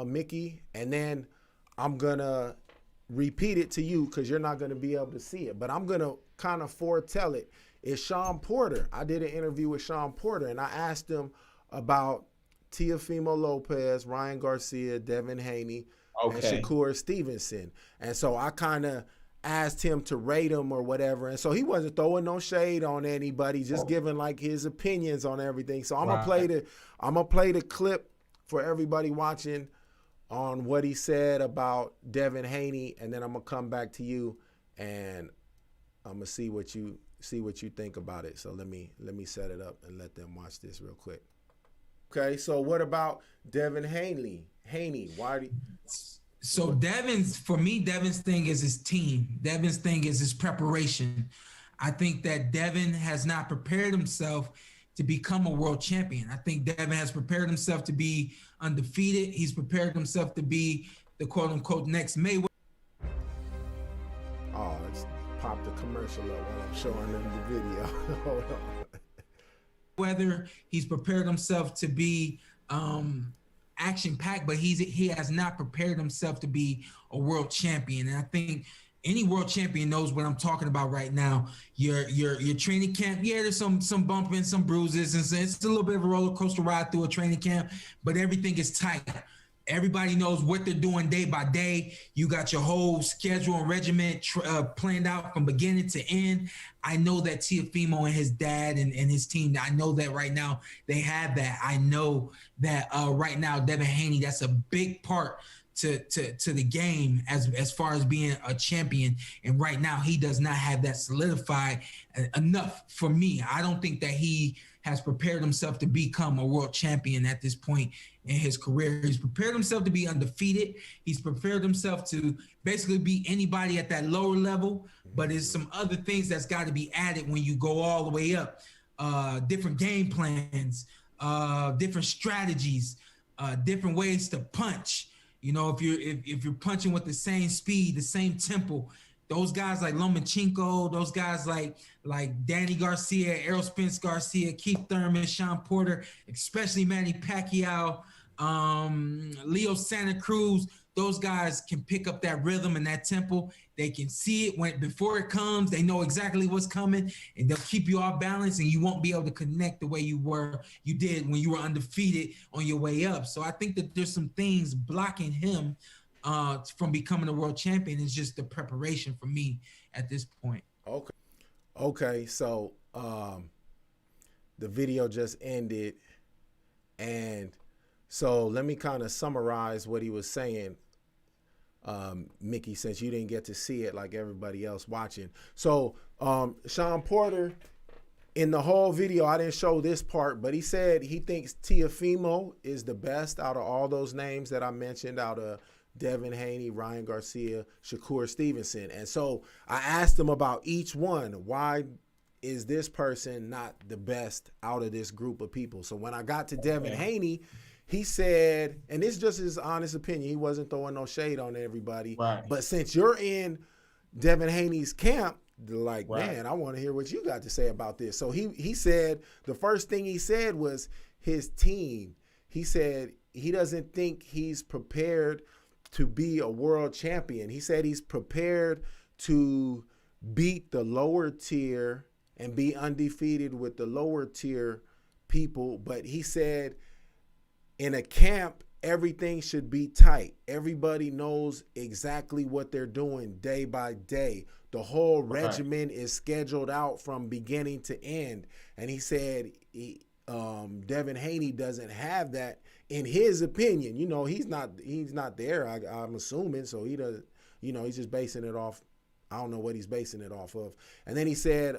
Mickey, and then I'm gonna repeat it to you because you're not gonna be able to see it, but I'm gonna kind of foretell it. It's Sean Porter. I did an interview with Sean Porter, and I asked him about Teofimo Lopez, Ryan Garcia, Devin Haney, and Shakur Stevenson. And so I kind of asked him to rate them or whatever. And so he wasn't throwing no shade on anybody, just giving like his opinions on everything. So I'm gonna play the clip for everybody watching on what he said about Devin Haney, and then I'm gonna come back to you and I'm gonna see what you think about it. So let me set it up and let them watch this real quick. Okay, so what about Devin Haney? Why do you... So Devin's thing is his team. Devin's thing is his preparation. I think that Devin has not prepared himself to become a world champion. I think Devin has prepared himself to be undefeated. He's prepared himself to be the quote unquote next Mayweather. Oh, let's pop the commercial up while I'm showing them the video. Hold on. Whether he's prepared himself to be action-packed, but he has not prepared himself to be a world champion. And I think any world champion knows what I'm talking about right now. Your training camp, yeah, there's some bumping, some bruises, and it's a little bit of a roller coaster ride through a training camp, but everything is tight. Everybody knows what they're doing day by day. You got your whole schedule and regiment planned out from beginning to end. I know that Teofimo and his dad and his team, I know that right now they have that. I know that right now Devin Haney, that's a big part to the game as far as being a champion. And right now he does not have that solidified enough for me. I don't think that he has prepared himself to become a world champion at this point in his career. He's prepared himself to be undefeated. He's prepared himself to basically be anybody at that lower level, but there's some other things that's got to be added when you go all the way up. Different game plans, different strategies, different ways to punch. If you're punching with the same speed, the same tempo, those guys like Lomachenko, those guys like Danny Garcia, Errol Spence Garcia, Keith Thurman, Sean Porter, especially Manny Pacquiao, Leo Santa Cruz, those guys can pick up that rhythm and that tempo. They can see it before it comes. They know exactly what's coming, and they'll keep you off balance, and you won't be able to connect the way you did when you were undefeated on your way up. So I think that there's some things blocking him from becoming a world champion. Is just the preparation for me at this point. Okay. So the video just ended, and so let me kind of summarize what he was saying, Mickey, since you didn't get to see it like everybody else watching. So Sean Porter, in the whole video, I didn't show this part, but he said he thinks Teofimo is the best out of all those names that I mentioned, out of Devin Haney, Ryan Garcia, Shakur Stevenson. And so I asked him about each one. Why is this person not the best out of this group of people? So when I got to Devin Haney, he said, and this is just his honest opinion, he wasn't throwing no shade on everybody, right. But since you're in Devin Haney's camp, like, Right. man, I want to hear what you got to say about this. So he said the first thing he said was his team. He said he doesn't think he's prepared to be a world champion. He said he's prepared to beat the lower tier and be undefeated with the lower tier people. But he said in a camp, everything should be tight. Everybody knows exactly what they're doing day by day. The whole regimen is scheduled out from beginning to end. And he said Devin Haney doesn't have that in his opinion. You know, he's not there, I'm assuming. So he does, you know, he's just basing it off. I don't know what he's basing it off of. And then he said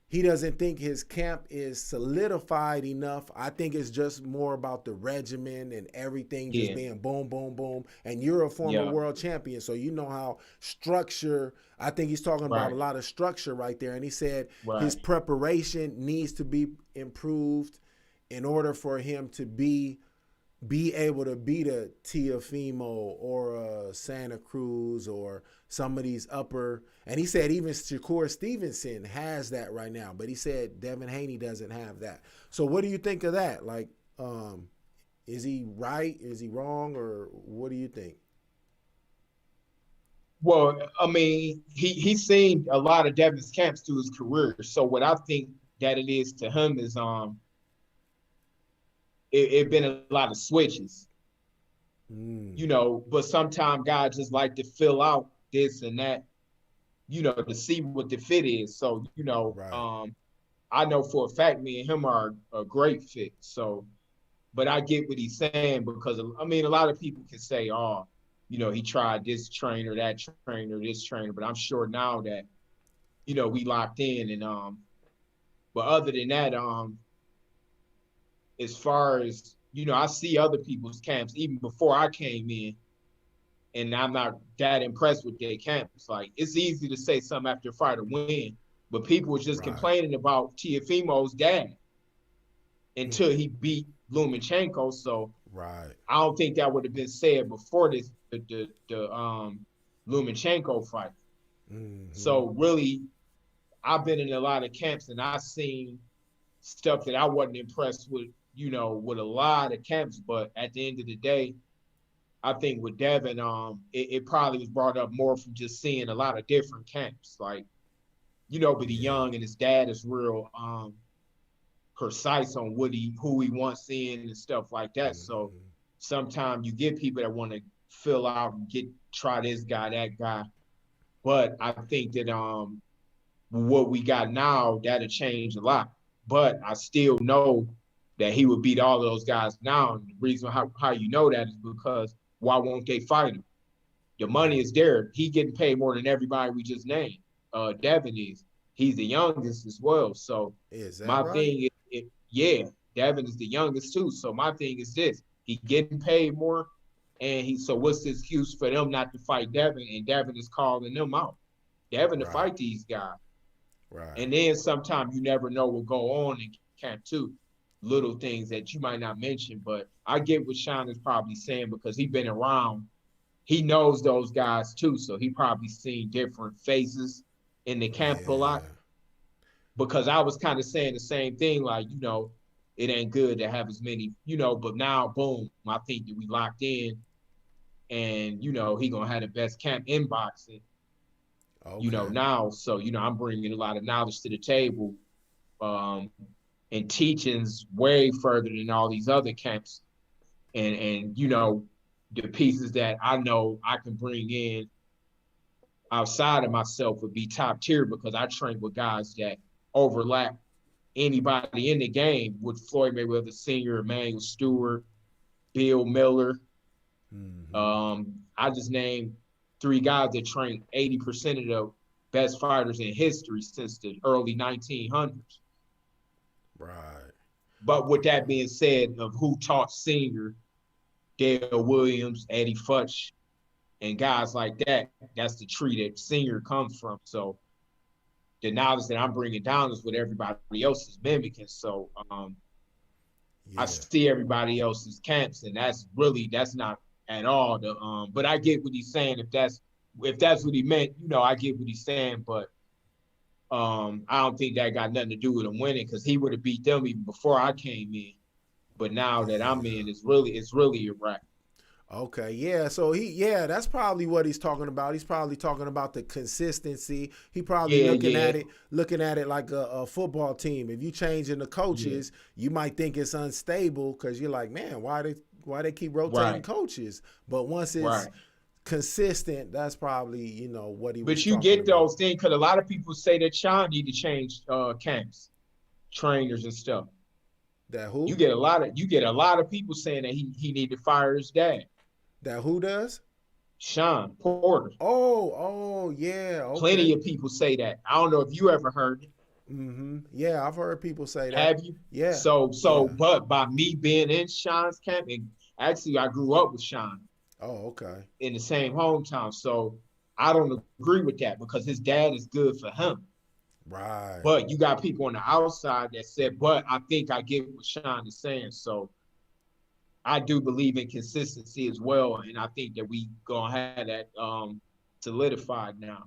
he doesn't think his camp is solidified enough. I think it's just more about the regimen and everything just being boom, boom, boom. And you're a former world champion, so you know how structure, I think he's talking about a lot of structure right there. And he said his preparation needs to be improved in order for him to be able to beat a Teofimo or a Santa Cruz or some of these upper. And he said even Shakur Stevenson has that right now, but he said Devin Haney doesn't have that. So what do you think of that? Like, is he right? Is he wrong? Or what do you think? Well, I mean, he's seen a lot of Devin's camps through his career. So what I think that it is to him is it been a lot of switches, you know, but sometimes guys just like to fill out this and that, you know, to see what the fit is. So, you know, I know for a fact me and him are a great fit. So, but I get what he's saying because, I mean, a lot of people can say, oh, you know, he tried this trainer, that trainer, this trainer, but I'm sure now that, you know, we locked in and, but other than that, as far as, you know, I see other people's camps even before I came in, and I'm not that impressed with their camps. Like, it's easy to say something after a fighter win, but people was just complaining about Teofimo's dad until he beat Lomachenko. So I don't think that would have been said before the Lomachenko fight. So really, I've been in a lot of camps and I've seen stuff that I wasn't impressed with, you know, with a lot of camps. But at the end of the day, I think with Devin, it probably was brought up more from just seeing a lot of different camps. Like, you know, but he's young and his dad is real precise on who he wants in and stuff like that. So sometimes you get people that want to fill out and try this guy, that guy. But I think that what we got now, that'll change a lot. But I still know that he would beat all of those guys now. And the reason how you know that is because why won't they fight him? The money is there. He getting paid more than everybody we just named. Devin is. He's the youngest as well. So my thing is, Devin is the youngest too. So my thing is this: he getting paid more, and so what's the excuse for them not to fight Devin? And Devin is calling them out. Devin to fight these guys. And then sometimes you never know what go on in camp too. Little things that you might not mention, but I get what Sean is probably saying because he's been around. He knows those guys too, so he probably seen different faces in the camp a lot. Because I was kind of saying the same thing, like, you know, it ain't good to have as many, you know, but now, boom, I think that we locked in and, you know, he gonna have the best camp in boxing, you know, now. So, you know, I'm bringing a lot of knowledge to the table and teachings way further than all these other camps. And you know, the pieces that I know I can bring in outside of myself would be top tier because I train with guys that overlap anybody in the game with Floyd Mayweather Sr., Emmanuel Stewart, Bill Miller. I just named 3 guys that trained 80% of the best fighters in history since the early 1900s. But with that being said, of who taught Senior, Dale Williams, Eddie Futch, and guys like that, that's the tree that Senior comes from. So the knowledge that I'm bringing down is what everybody else is mimicking. So I see everybody else's camps, and that's not at all the but I get what he's saying. If that's if that's what he meant, I get what he's saying, but I don't think that got nothing to do with him winning, because he would have beat them even before I came in. But now that I'm in, it's really a wrap. Okay, yeah. So that's probably what he's talking about. He's probably talking about the consistency. He probably looking at it like a football team. If you changing the coaches, you might think it's unstable because you're like, man, why they keep rotating coaches? But once it's consistent, that's probably what he was. But you get those things, because a lot of people say that Sean need to change camps, trainers and stuff. That who? You get a lot of people saying that he need to fire his dad. That who does? Sean Porter. Oh, yeah. Okay. Plenty of people say that. I don't know if you ever heard it. Mm-hmm. Yeah, I've heard people say that. Have you? Yeah. But by me being in Sean's camp, and actually I grew up with Sean. Oh, okay. In the same hometown. So I don't agree with that, because his dad is good for him. Right. But you got people on the outside that said, but I think I get what Sean is saying. So I do believe in consistency as well. And I think that we gonna have that solidified now.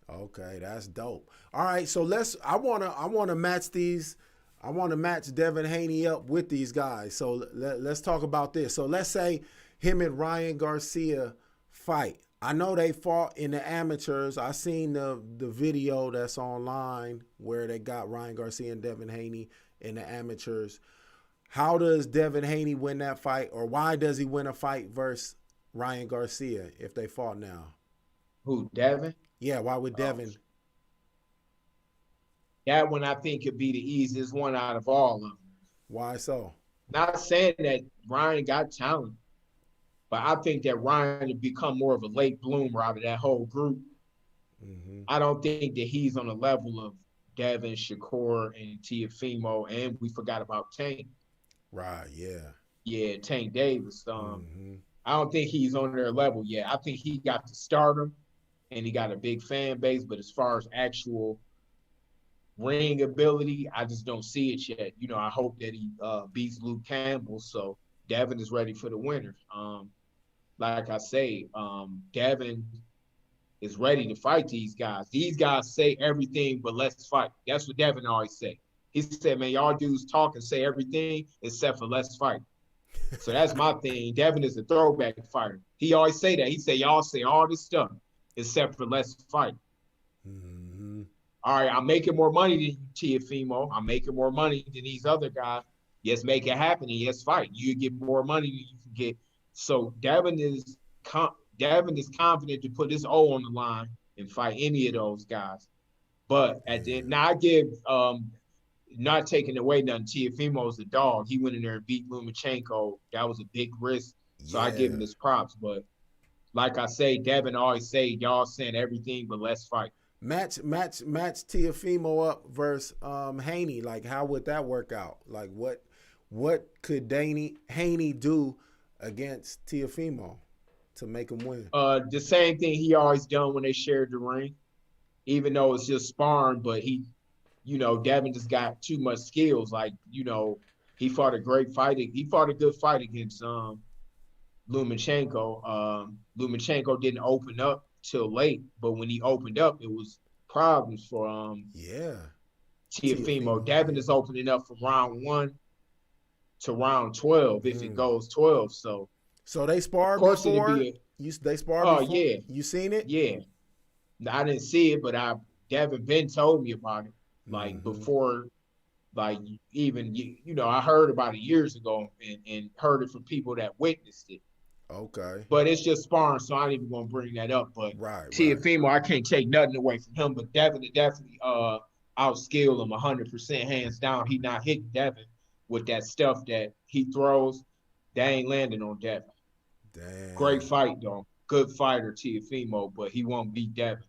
Okay, that's dope. All right, so I wanna match these. I want to match Devin Haney up with these guys. So let's talk about this. So let's say him and Ryan Garcia fight. I know they fought in the amateurs. I seen the video that's online where they got Ryan Garcia and Devin Haney in the amateurs. How does Devin Haney win that fight, or why does he win a fight versus Ryan Garcia if they fought now? Who, Devin? Yeah, why would Devin? That one I think could be the easiest one out of all of them. Why so? Not saying that Ryan got talent, but I think that Ryan would become more of a late bloomer out of that whole group. Mm-hmm. I don't think that he's on the level of Devin, Shakur, and Teofimo, and we forgot about Tank. Right, yeah. Yeah, Tank Davis. I don't think he's on their level yet. I think he got to stardom, and he got a big fan base, but as far as actual ring ability, I just don't see it yet. I hope that he beats Luke Campbell, so Devin is ready for the winner. Like I say, Devin is ready to fight these guys. These guys say everything, but let's fight. That's what Devin always say. He said, man, y'all dudes talk and say everything except for let's fight. So that's my thing. Devin is a throwback fighter. He always say that. He say, y'all say all this stuff except for let's fight. Mm-hmm. All right, I'm making more money than you, Teofimo. I'm making more money than these other guys. Yes, make it happen, and yes, fight. You get more money than you can get. So Devin is confident to put his O on the line and fight any of those guys. But at the end, now I give not taking away nothing. Teofimo's a dog. He went in there and beat Lomachenko. That was a big risk. So I give him his props. But like I say, Devin always say, y'all saying everything, but let's fight. Match Teofimo up versus Haney. Like, how would that work out? Like, what could Haney do against Teofimo to make him win? The same thing he always done when they shared the ring, even though it's just sparring. But Devin just got too much skills. Like, he fought a great fight. He fought a good fight against Lomachenko. Lomachenko didn't open up till late, but when he opened up, it was problems for Teofimo. Devin is opening up from round 1 to round 12 if it goes 12. So they sparred before. They sparred before? Yeah. You seen it? Yeah. I didn't see it, but Devin Ben told me about it. Like before, like even I heard about it years ago and heard it from people that witnessed it. Okay. But it's just sparring, so I ain't even gonna bring that up. But Teofimo, I can't take nothing away from him. But Devin definitely outskilled him 100%, hands down. He not hitting Devin with that stuff that he throws. They ain't landing on Devin. Damn. Great fight though. Good fighter, Teofimo, but he won't beat Devin.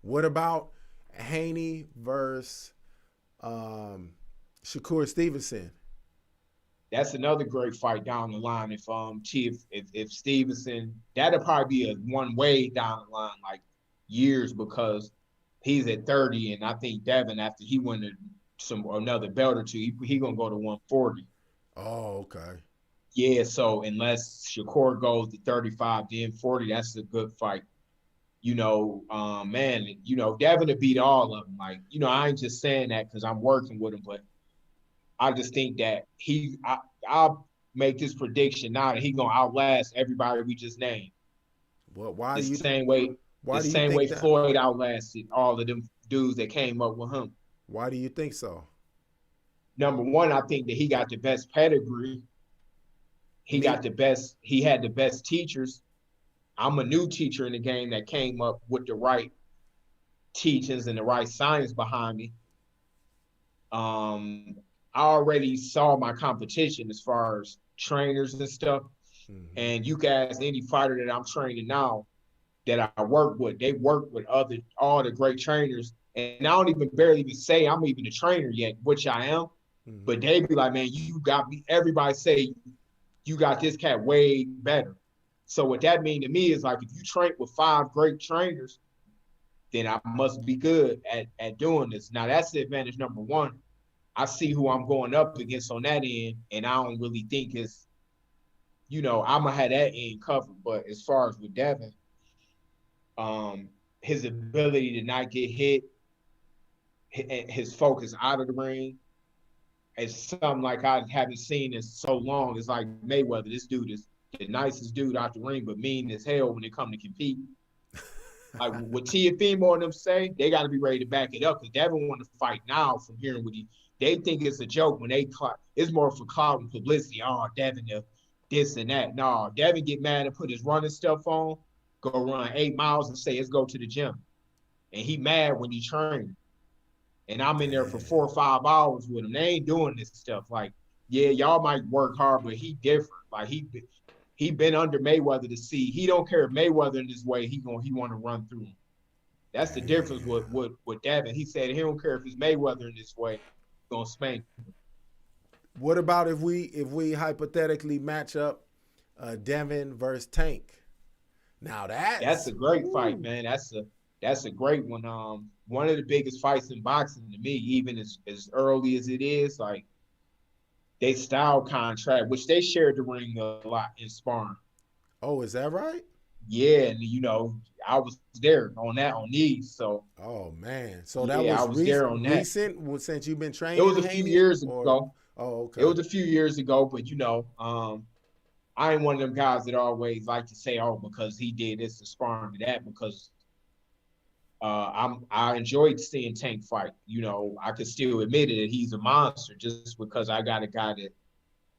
What about Haney versus Shakur Stevenson? That's another great fight down the line. If Stevenson, that'll probably be a one way down the line, like years, because he's at 30, and I think Devin, after he won another belt or two, he gonna go to 140. Oh, okay. Yeah, so unless Shakur goes to 35, then 40, that's a good fight. Man, Devin to beat all of them. Like, I ain't just saying that because I'm working with him, but I just think that I'll make this prediction now that he's gonna outlast everybody we just named. Well, The same way that? Floyd outlasted all of them dudes that came up with him. Why do you think so? Number one, I think that he got the best pedigree. He had the best teachers. I'm a new teacher in the game that came up with the right teachings and the right science behind me. I already saw my competition as far as trainers and stuff. Mm-hmm. And you guys, any fighter that I'm training now that I work with, they work with all the great trainers. And I don't even barely even say I'm even a trainer yet, which I am. Mm-hmm. But they be like, man, you got me. Everybody say you got this cat way better. So what that mean to me is like, if you train with 5 great trainers, then I must be good at doing this. Now that's the advantage number one. I see who I'm going up against on that end, and I don't really think it's, I'm gonna have that end covered. But as far as with Devin, his ability to not get hit, his focus out of the ring, is something like I haven't seen in so long. It's like Mayweather. This dude is the nicest dude out the ring, but mean as hell when it come to compete. Like what Tiafimo and them say, they got to be ready to back it up because Devin want to fight now from hearing what they think it's a joke when it's more for clout and publicity. Oh, Devin, this and that. No, Devin get mad and put his running stuff on, go run 8 miles and say, let's go to the gym. And he mad when he trains. And I'm in there for 4 or 5 hours with him. They ain't doing this stuff. Like, yeah, y'all might work hard, but he different. Like he been under Mayweather to see. He don't care if Mayweather in this way, he want to run through him. That's the difference with Devin. He said he don't care if it's Mayweather in this way, he's gonna spank him. What about if we hypothetically match up Devin versus Tank? Now that's a great fight, man. That's a great one. One of the biggest fights in boxing to me, even as early as it is, like they style contract, which they shared the ring a lot in sparring. Oh, is that right? Yeah, and I was there on these. So. Oh man, so that was there on recent since you've been training. It was a few years ago. Oh, okay. It was a few years ago, but I ain't one of them guys that always like to say, oh, because he did this and sparring to that, because I enjoyed seeing Tank fight. I could still admit it that he's a monster just because I got a guy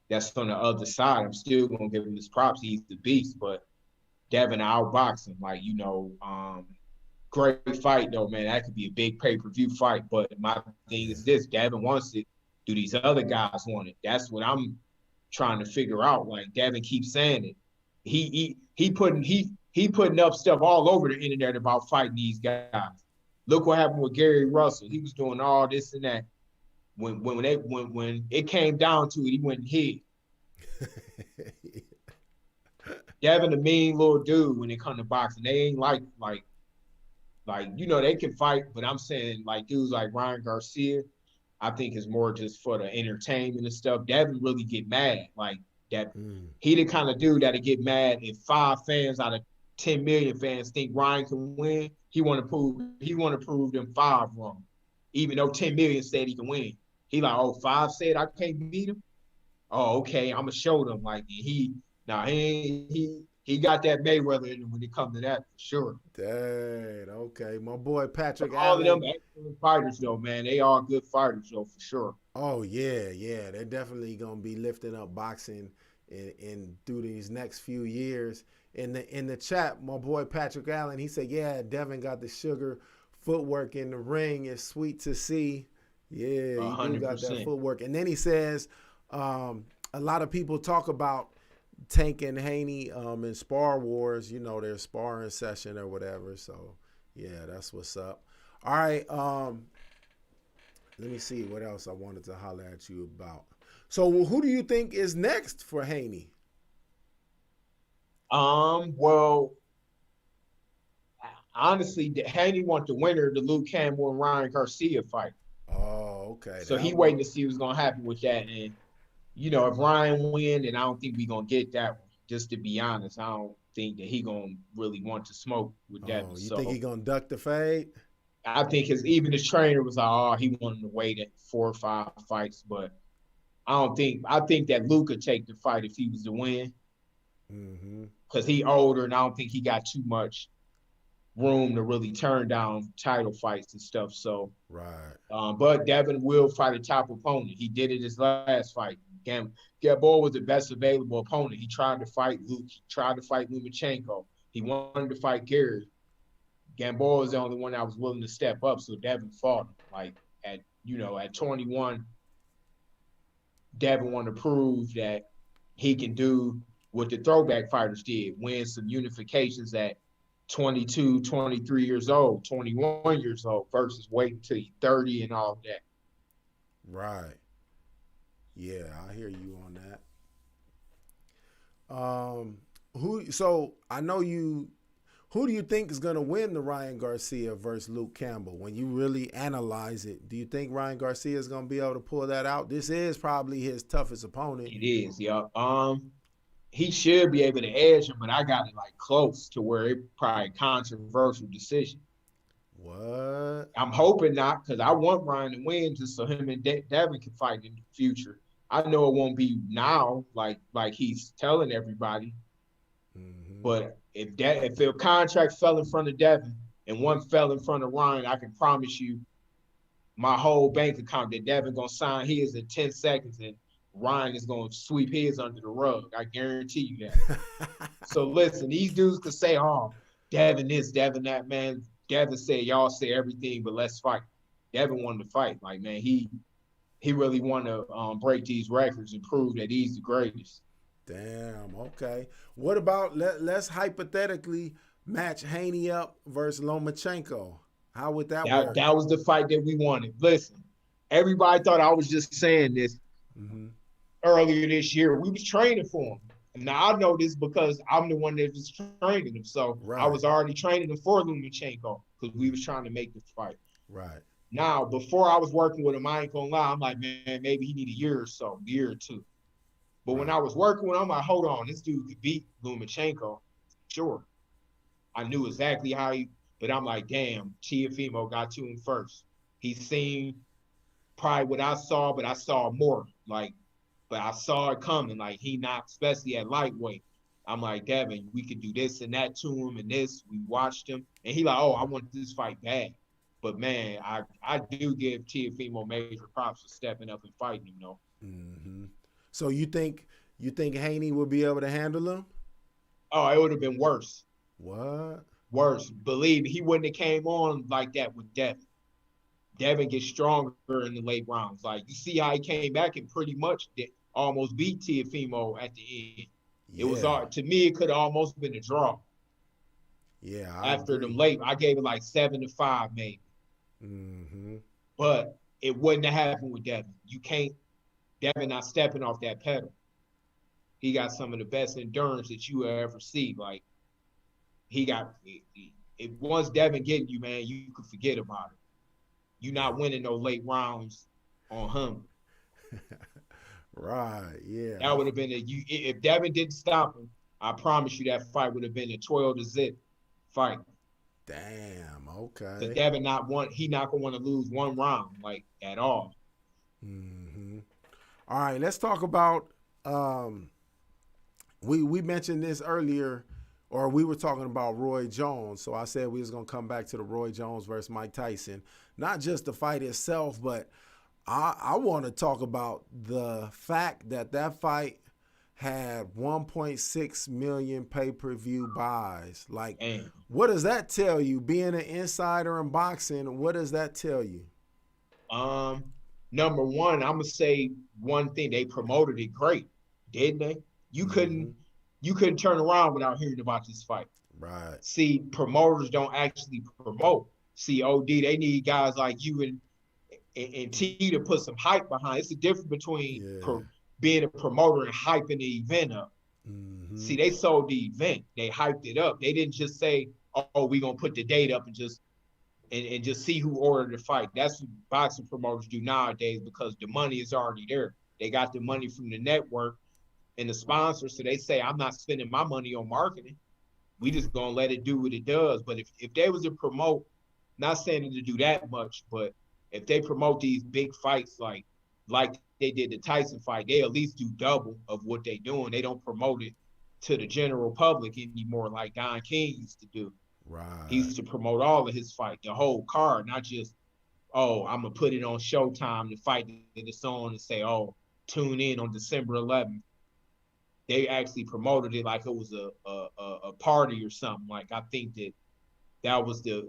that's on the other side. I'm still gonna give him his props. He's the beast, but Devin outboxed him. Like, great fight though, man. That could be a big pay-per-view fight. But my thing is this: Devin wants it. Do these other guys want it? That's what I'm trying to figure out. Like Devin keeps saying it. He putting up stuff all over the internet about fighting these guys. Look what happened with Gary Russell. He was doing all this and that. When it came down to it, he went and hid. Devin a mean little dude when it comes to boxing. They ain't like they can fight, but I'm saying like dudes like Ryan Garcia, I think is more just for the entertainment and stuff. Devin really get mad. Like that he the kind of dude that'll get mad if 5 fans out of 10 million fans think Ryan can win. He want to prove them 5 wrong. Even though 10 million said he can win. He like, oh, 5 said I can't beat him. Oh, okay, I'm gonna show them. Like he got that Mayweather in him when it comes to that for sure. Dang, okay. My boy Patrick all Allen. Of them excellent fighters though, man. They are good fighters though, for sure. Oh yeah. They're definitely gonna be lifting up boxing in through these next few years. In the chat, my boy Patrick Allen, he said, yeah, Devin got the sugar footwork in the ring. It's sweet to see. Yeah, he do got that footwork. And then he says, a lot of people talk about Tank and Haney in Spar Wars, their sparring session or whatever. So, yeah, that's what's up. All right, let me see what else I wanted to holler at you about. So, who do you think is next for Haney? Well, honestly, Haney want the winner of the Luke Campbell and Ryan Garcia fight. Oh, okay. So he waiting to see what's gonna happen with that. And if Ryan win, then I don't think we're gonna get that one. Just to be honest, I think that he gonna really want to smoke with Devin. Oh, you think he gonna duck the fade? I think even his trainer was like, oh, he wanted to wait at 4 or 5 fights, but I think that Luke could take the fight if he was to win. Because he older, and I don't think he got too much room to really turn down title fights and stuff. So right. But Devin will fight a top opponent. He did it his last fight. Gamboa was the best available opponent. He tried to fight Luke. He tried to fight Lomachenko. He wanted to fight Gary. Gamboa was the only one that was willing to step up, so Devin fought him. Like at 21, Devin wanted to prove that he can do what the throwback fighters did, win some unifications at 22, 23 years old, 21 years old, versus waiting till you're 30 and all that. Right. Yeah, I hear you on that. So I know you. Who do you think is going to win the Ryan Garcia versus Luke Campbell? When you really analyze it, do you think Ryan Garcia is going to be able to pull that out? This is probably his toughest opponent. It is, yeah. He should be able to edge him, but I got it like close to where it probably a controversial decision. What? I'm hoping not, because I want Ryan to win just so him and Devin can fight in the future. I know it won't be now, like he's telling everybody, but if the contract fell in front of Devin and one fell in front of Ryan, I can promise you my whole bank account that Devin gonna sign his in 10 seconds and Ryan is gonna sweep his under the rug. I guarantee you that. So listen, these dudes could say, oh, Devin this, Devin that, man. Devin said, y'all say everything, but let's fight. Devin wanted to fight. Like, man, he really want to break these records and prove that he's the greatest. Damn, okay. What about, let's hypothetically match Haney up versus Lomachenko. How would that work? That was the fight that we wanted. Listen, everybody thought I was just saying this earlier this year. We was training for him. Now, I know this because I'm the one that was training him. So I was already training him for Lomachenko because we was trying to make the fight. Right. Now, before I was working with him, I ain't gonna lie, I'm like, man, maybe he need a year or 2. But when I was working with him, I'm like, hold on, this dude could beat Lomachenko. Sure. I knew exactly how but I'm like, damn, Teofimo got to him first. He's seen probably what I saw, but I saw more. But I saw it coming. Like, he not, especially at lightweight. I'm like, Devin, we could do this and that to him and this. We watched him. And he like, oh, I want this fight bad. But, man, I do give Teofimo major props for stepping up and fighting him, though. So you think Haney will be able to handle him? Oh, it would have been worse. What? Worse. Believe me, he wouldn't have came on like that with Devin. Devin gets stronger in the late rounds. Like, you see how he came back and pretty much almost beat Teofimo at the end. Yeah. It was to me, it could have almost been a draw. Yeah. After them late, I gave it like 7-5 maybe. But it wouldn't have happened with Devin. You can't. Devin not stepping off that pedal. He got some of the best endurance that you will ever see. Like, once Devin getting you, man, you could forget about it. You're not winning no late rounds on him. Right, yeah. That would have been if Devin didn't stop him, I promise you that fight would have been a 12-0 fight. Damn, okay. But Devin he not gonna want to lose one round, like, at all. All right, let's talk about we mentioned this earlier, or we were talking about Roy Jones. So I said we was gonna come back to the Roy Jones versus Mike Tyson. Not just the fight itself, but I want to talk about the fact that fight had 1.6 million pay-per-view buys. Like, what does that tell you? Being an insider in boxing, what does that tell you? Number one, I'm gonna say one thing: they promoted it great, didn't they? You couldn't turn around without hearing about this fight. Right. See, promoters don't actually promote. See, OD, they need guys like you and T to put some hype behind. It's the difference between being a promoter and hyping the event up. See, they sold the event. They hyped it up. They didn't just say, oh, we're going to put the date up and just see who ordered the fight. That's what boxing promoters do nowadays because the money is already there. They got the money from the network and the sponsors, so they say, I'm not spending my money on marketing. We just gonna let it do what it does. But if they was to promote, not saying to do that much, but if they promote these big fights like they did the Tyson fight, they at least do double of what they doing. They don't promote it to the general public anymore like Don King used to do. Right. He used to promote all of his fight, the whole card, not just, oh, I'm gonna put it on Showtime, the fight that it's on, and say, oh, tune in on December 11th. They actually promoted it like it was a party or something. Like I think that was the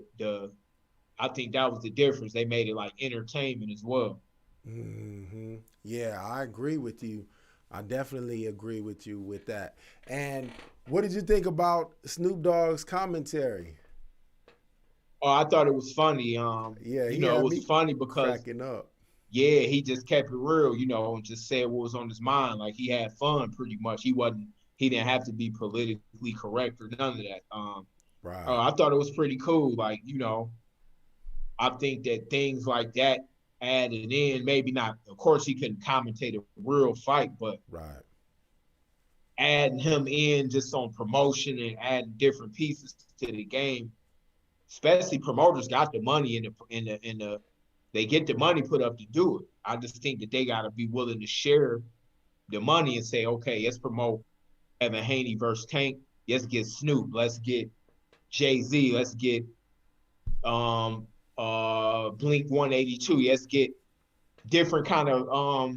difference. They made it like entertainment as well. Mm-hmm. Yeah, I agree with you. I definitely agree with you with that. And what did you think about Snoop Dogg's commentary? Oh, I thought it was funny. Yeah, You know, it was funny because cracking up. yeah, he just kept it real, you know, and just said what was on his mind. Like he had fun pretty much. He didn't have to be politically correct or none of that. Right. I thought it was pretty cool. Like, you know, I think that things like that added in, maybe not, of course he couldn't commentate a real fight, but right, adding him in just on promotion and adding different pieces to the game, especially promoters got the money in the they get the money put up to do it. I just think that they got to be willing to share the money and say, okay, let's promote Devin Haney versus Tank. Let's get Snoop. Let's get Jay-Z. Let's get Blink 182. Let's get different kind of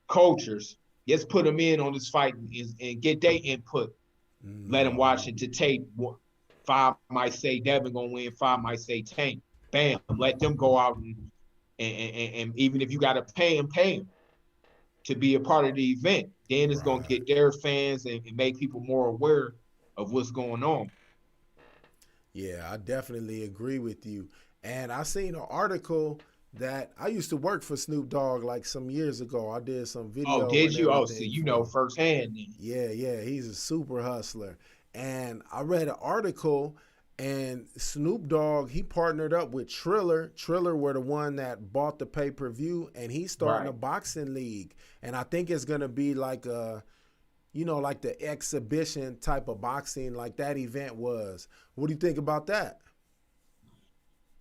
cultures. Let's put them in on this fight and get their input. Let them watch it to tape. 5 might say Devin gonna win. 5 might say Tank. Bam. Let them go out and even if you gotta pay them to be a part of the event. Then it's gonna get their fans and make people more aware of what's going on. Yeah, I definitely agree with you. And I seen an article that I used to work for Snoop Dogg like some years ago. I did some video. Oh, did you? Oh, so you know firsthand then. Yeah, he's a super hustler. And I read an article, and Snoop Dogg, he partnered up with Triller. Triller were the one that bought the pay-per-view, and he's starting a boxing league. And I think it's going to be like a, you know, like the exhibition type of boxing like that event was. What do you think about that?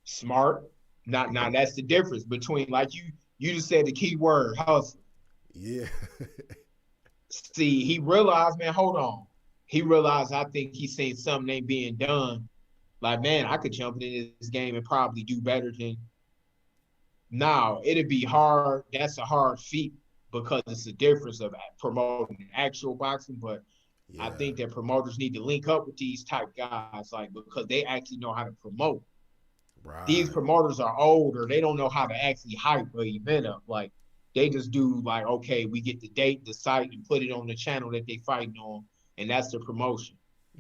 Smart. Now that's the difference between, like you just said the key word, hustle. Yeah. See, he realized, man, hold on. He realized, I think he seen something ain't being done. Like, man, I could jump into this game and probably do better than now. It'd be hard. That's a hard feat because it's the difference of promoting actual boxing. But I think that promoters need to link up with these type guys, like, because they actually know how to promote. Right. These promoters are older. They don't know how to actually hype an event up. Like, they just do like, okay, we get the date, the site, and put it on the channel that they fighting on, and that's the promotion.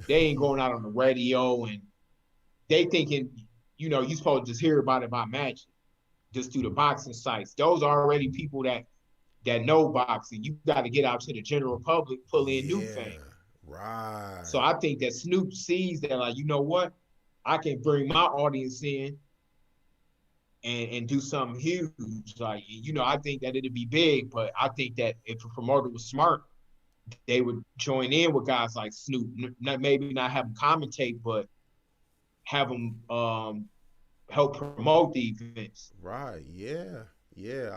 They ain't going out on the radio, and they thinking, you know, you supposed to just hear about it by Matching, just through the boxing sites. Those are already people that know boxing. You got to get out to the general public, pull in new fans. Right. So I think that Snoop sees that, like, you know what? I can bring my audience in and do something huge. Like, you know, I think that it'd be big, but I think that if a promoter was smart, they would join in with guys like Snoop. Maybe not have them commentate, but have them help promote the events. Right. Yeah,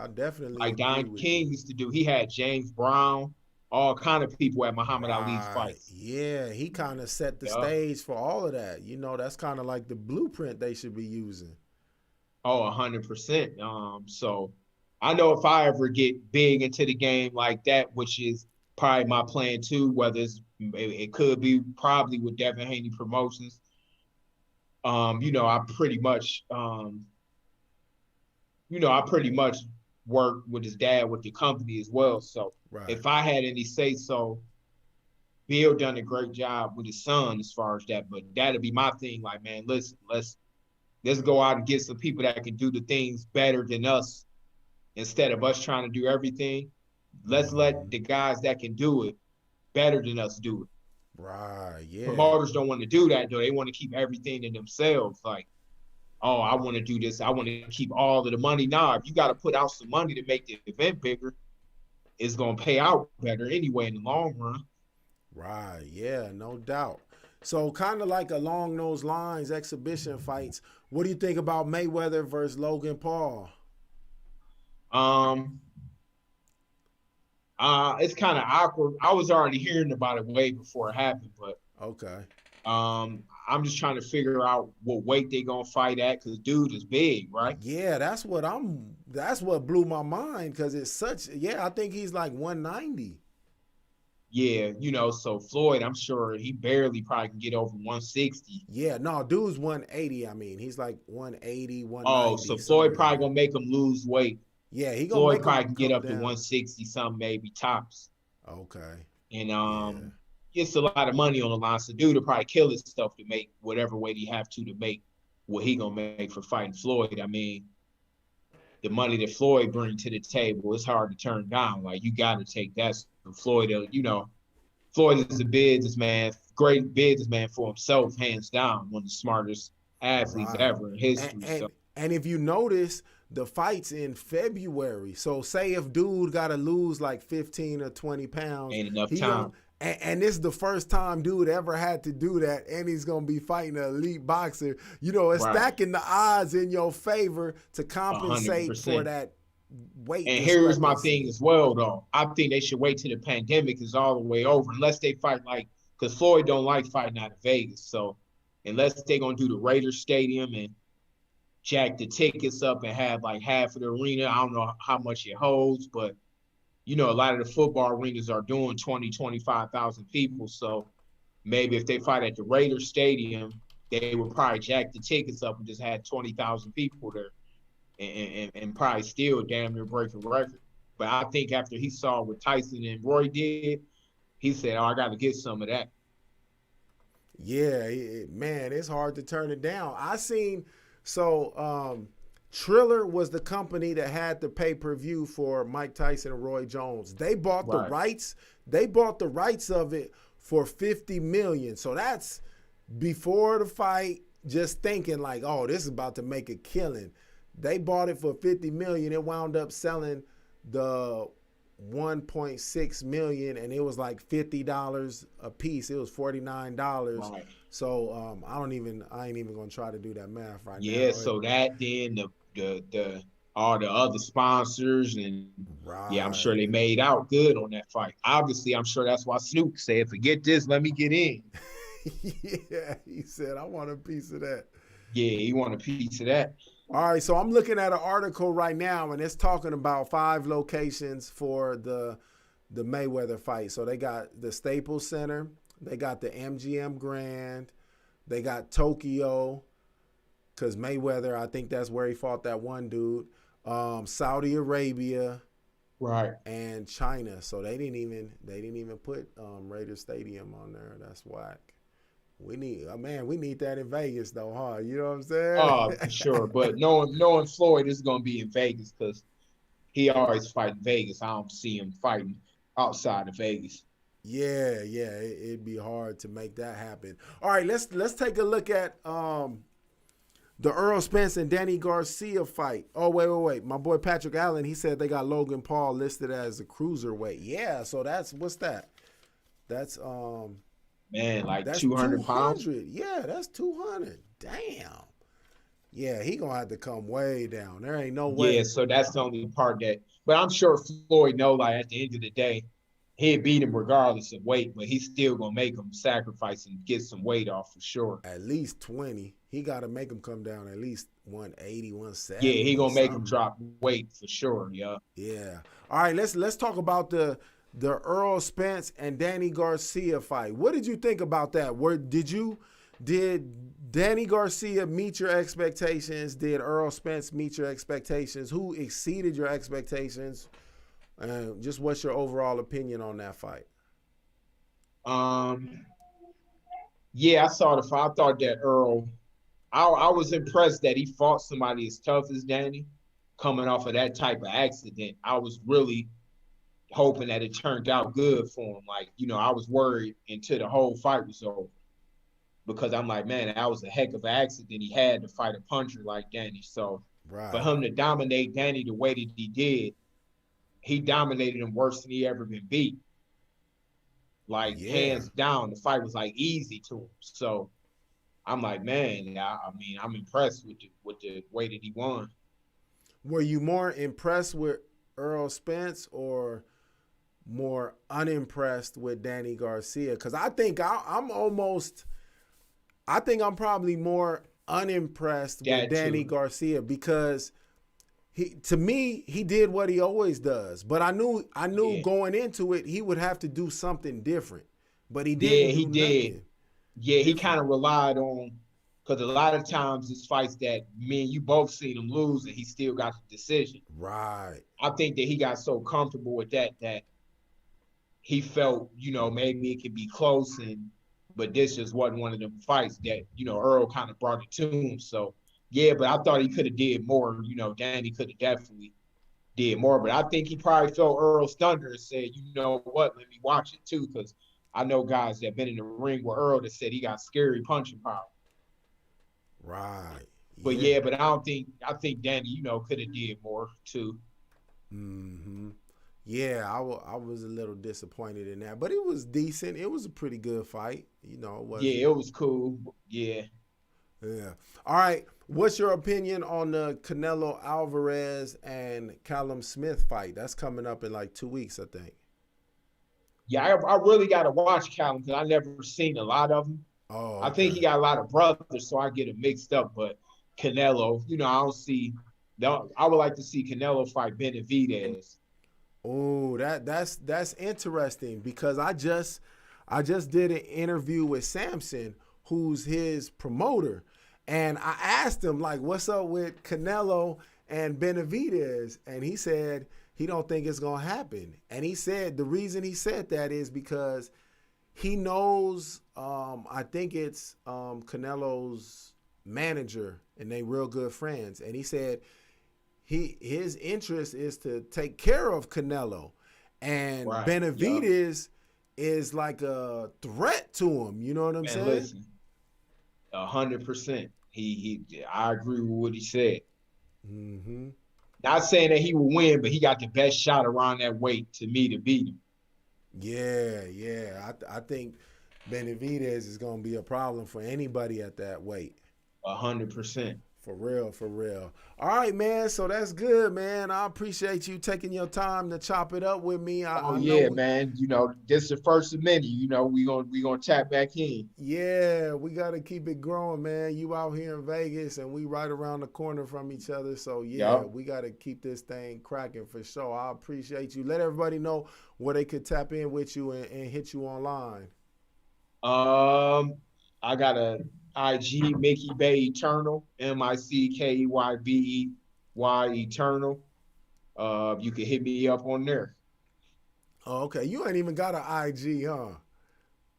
I definitely like Don King used to do. He had James Brown, all kind of people at Muhammad Ali's fights. Yeah, he kind of set the stage for all of that. You know, that's kind of like the blueprint they should be using. Oh, 100%. So I know if I ever get big into the game like that, which is probably my plan too, whether it could be probably with Devin Haney Promotions. You know, I pretty much work with his dad with the company as well. So if I had any say so, Bill done a great job with his son as far as that. But that'd be my thing. Like, man, listen, let's go out and get some people that can do the things better than us instead of us trying to do everything. Let's let the guys that can do it better than us do it. Right, yeah. Promoters don't want to do that, though. They want to keep everything to themselves. Like, oh, I want to do this. I want to keep all of the money. Nah, if you got to put out some money to make the event bigger, it's going to pay out better anyway in the long run. Right, yeah, no doubt. So kind of like along those lines, exhibition fights. What do you think about Mayweather versus Logan Paul? Um, it's kind of awkward. I was already hearing about it way before it happened, but Okay. I'm just trying to figure out what weight they gonna fight at because dude is big, right? Yeah, that's what blew my mind because it's such. Yeah, I think he's like 190. Yeah, so Floyd, I'm sure he barely probably can get over 160. Yeah, no, dude's 180. I mean, he's like 180, Oh, 190. so Floyd Something like probably that. gonna make him lose weight. Yeah, he gonna Floyd make him probably can get come up to down. 160 something, maybe tops. Okay. And Yeah. gets a lot of money on the line. So dude will probably kill himself to make whatever weight he have to make what he gonna make for fighting Floyd. I mean, the money that Floyd brings to the table, it's hard to turn down. Like you got to take that. So Floyd, Floyd is a businessman, great businessman for himself, hands down, one of the smartest athletes Right. ever in history. And if you notice the fights in February, so say if dude got to lose like 15 or 20 pounds, ain't enough he time. and this is the first time dude ever had to do that, and he's gonna be fighting an elite boxer. It's Right. stacking the odds in your favor to compensate 100%. for that weight. And here's my discrepancy. thing as well, though. I think they should wait till the pandemic is all the way over, unless they fight because Floyd don't like fighting out of Vegas. So unless they're gonna do the Raiders Stadium and jack the tickets up and have like half of the arena, I don't know how much it holds, but a lot of the football arenas are doing 20, 25,000 people. So maybe if they fight at the Raiders Stadium, they would probably jack the tickets up and just had 20,000 people there. And probably still damn near break a record. But I think after he saw what Tyson and Roy did, he said, "Oh, I got to get some of that." Yeah, man, it's hard to turn it down. Triller was the company that had the pay-per-view for Mike Tyson and Roy Jones. They bought the rights. They bought the rights of it for $50 million. So that's before the fight, just thinking like, oh, this is about to make a killing. They bought it for $50 million. It wound up selling the 1.6 million, and it was like $50 a piece. It was $49. Right. So I ain't even gonna try to do that math right now. Yeah. So that then the all the other sponsors and yeah, I'm sure they made out good on that fight. Obviously, I'm sure that's why Snoop said, "Forget this, let me get in." Yeah, he said, "I want a piece of that." Yeah, he want a piece of that. All right, so I'm looking at an article right now, and it's talking about 5 locations for the Mayweather fight. So they got the Staples Center, they got the MGM Grand, they got Tokyo, because Mayweather, I think that's where he fought that one dude, Saudi Arabia, right, and China. So they didn't even put Raider Stadium on there. That's whack. We need that in Vegas though, huh? You know what I'm saying? Oh, for sure. But knowing Floyd is going to be in Vegas because he always fight in Vegas. I don't see him fighting outside of Vegas. Yeah, it'd be hard to make that happen. All right, let's take a look at the Earl Spence and Danny Garcia fight. Oh, wait. My boy Patrick Allen, he said they got Logan Paul listed as a cruiserweight. Yeah, so what's that? That's man, like that's 200 pounds. Yeah, that's 200. Damn. Yeah, he gonna have to come way down. There ain't no way. Yeah, so that's the only part but I'm sure Floyd know, like at the end of the day, he'd beat him regardless of weight, but he's still gonna make him sacrifice and get some weight off for sure. At least 20. He got to make him come down at least 180, 170. Yeah, he gonna make him drop weight for sure. Yeah. Yeah. All right, let's talk about the Earl Spence and Danny Garcia fight. What did you think about that? Did Danny Garcia meet your expectations? Did Earl Spence meet your expectations? Who exceeded your expectations? Just what's your overall opinion on that fight? Yeah, I saw the fight. I thought that Earl, I was impressed that he fought somebody as tough as Danny coming off of that type of accident. I was really hoping that it turned out good for him. Like, I was worried until the whole fight was over because I'm like, man, that was a heck of an accident. He had to fight a puncher like Danny. So for him to dominate Danny the way that he did, he dominated him worse than he ever been beat. like Yeah. hands down. The fight was like easy to him. So I'm like, man, I mean, I'm impressed with the way that he won. Were you more impressed with Earl Spence or more unimpressed with Danny Garcia? Because I think I'm probably more unimpressed with That Danny too. Garcia because to me he did what he always does. But I knew Yeah. going into it he would have to do something different. But he Yeah, didn't he do did. nothing Yeah, he different. kind of relied on, because a lot of times it's fights that me and you both seen him lose and he still got the decision. Right. I think that he got so comfortable with that he felt, maybe it could be close, but this just wasn't one of them fights that, Earl kind of brought it to him. So yeah, but I thought he could have did more. Danny could have definitely did more. But I think he probably felt Earl's thunder and said, you know what, let me watch it too, because I know guys that been in the ring with Earl that said he got scary punching power. Right. But Yeah. yeah, but I think Danny, could have did more too. Mm-hmm. Yeah, I was a little disappointed in that, but it was decent. It was a pretty good fight. It Yeah, wasn't. it was cool. Yeah. Yeah. All right. What's your opinion on the Canelo Alvarez and Callum Smith fight? That's coming up in like 2 weeks, I think. Yeah, I really got to watch Callum because I never seen a lot of him. Oh, I think okay. he got a lot of brothers, so I get it mixed up. But Canelo, I don't see. I would like to see Canelo fight Benavidez. Oh, that's interesting because I just did an interview with Samson, who's his promoter, and I asked him like, "What's up with Canelo and Benavidez?" And he said he don't think it's gonna happen. And he said the reason he said that is because he knows. I think it's Canelo's manager, and they real good friends. And he said his interest is to take care of Canelo, and Right. Yup. Benavidez is like a threat to him. You know what I'm Man, saying? listen, 100%. I agree with what he said. Mm-hmm. Not saying that he will win, but he got the best shot around that weight to me to beat him. Yeah, yeah. I think Benavidez is gonna be a problem for anybody at that weight. 100%. For real, for real. All right, man. So that's good, man. I appreciate you taking your time to chop it up with me. Oh I know yeah, man. This is the first of many. We gonna tap back in. yeah, we got to keep it growing, man. You out here in Vegas and we right around the corner from each other. So, yeah, Yup. we got to keep this thing cracking for sure. I appreciate you. Let everybody know where they could tap in with you and hit you online. I got a IG Mickey Bay Eternal, MICKEYBEY Eternal. You can hit me up on there. Oh, okay. You ain't even got an IG, huh?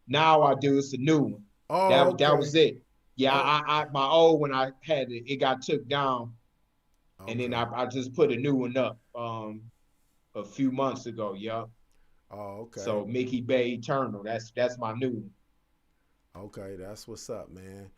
Now I do. It's a new one. Oh, That okay. was it. Yeah, Oh, I my old one I had it got took down, and then okay. I just put a new one up a few months ago. Yeah. Oh, okay. So Mickey Bay Eternal. That's my new one. Okay, that's what's up, man.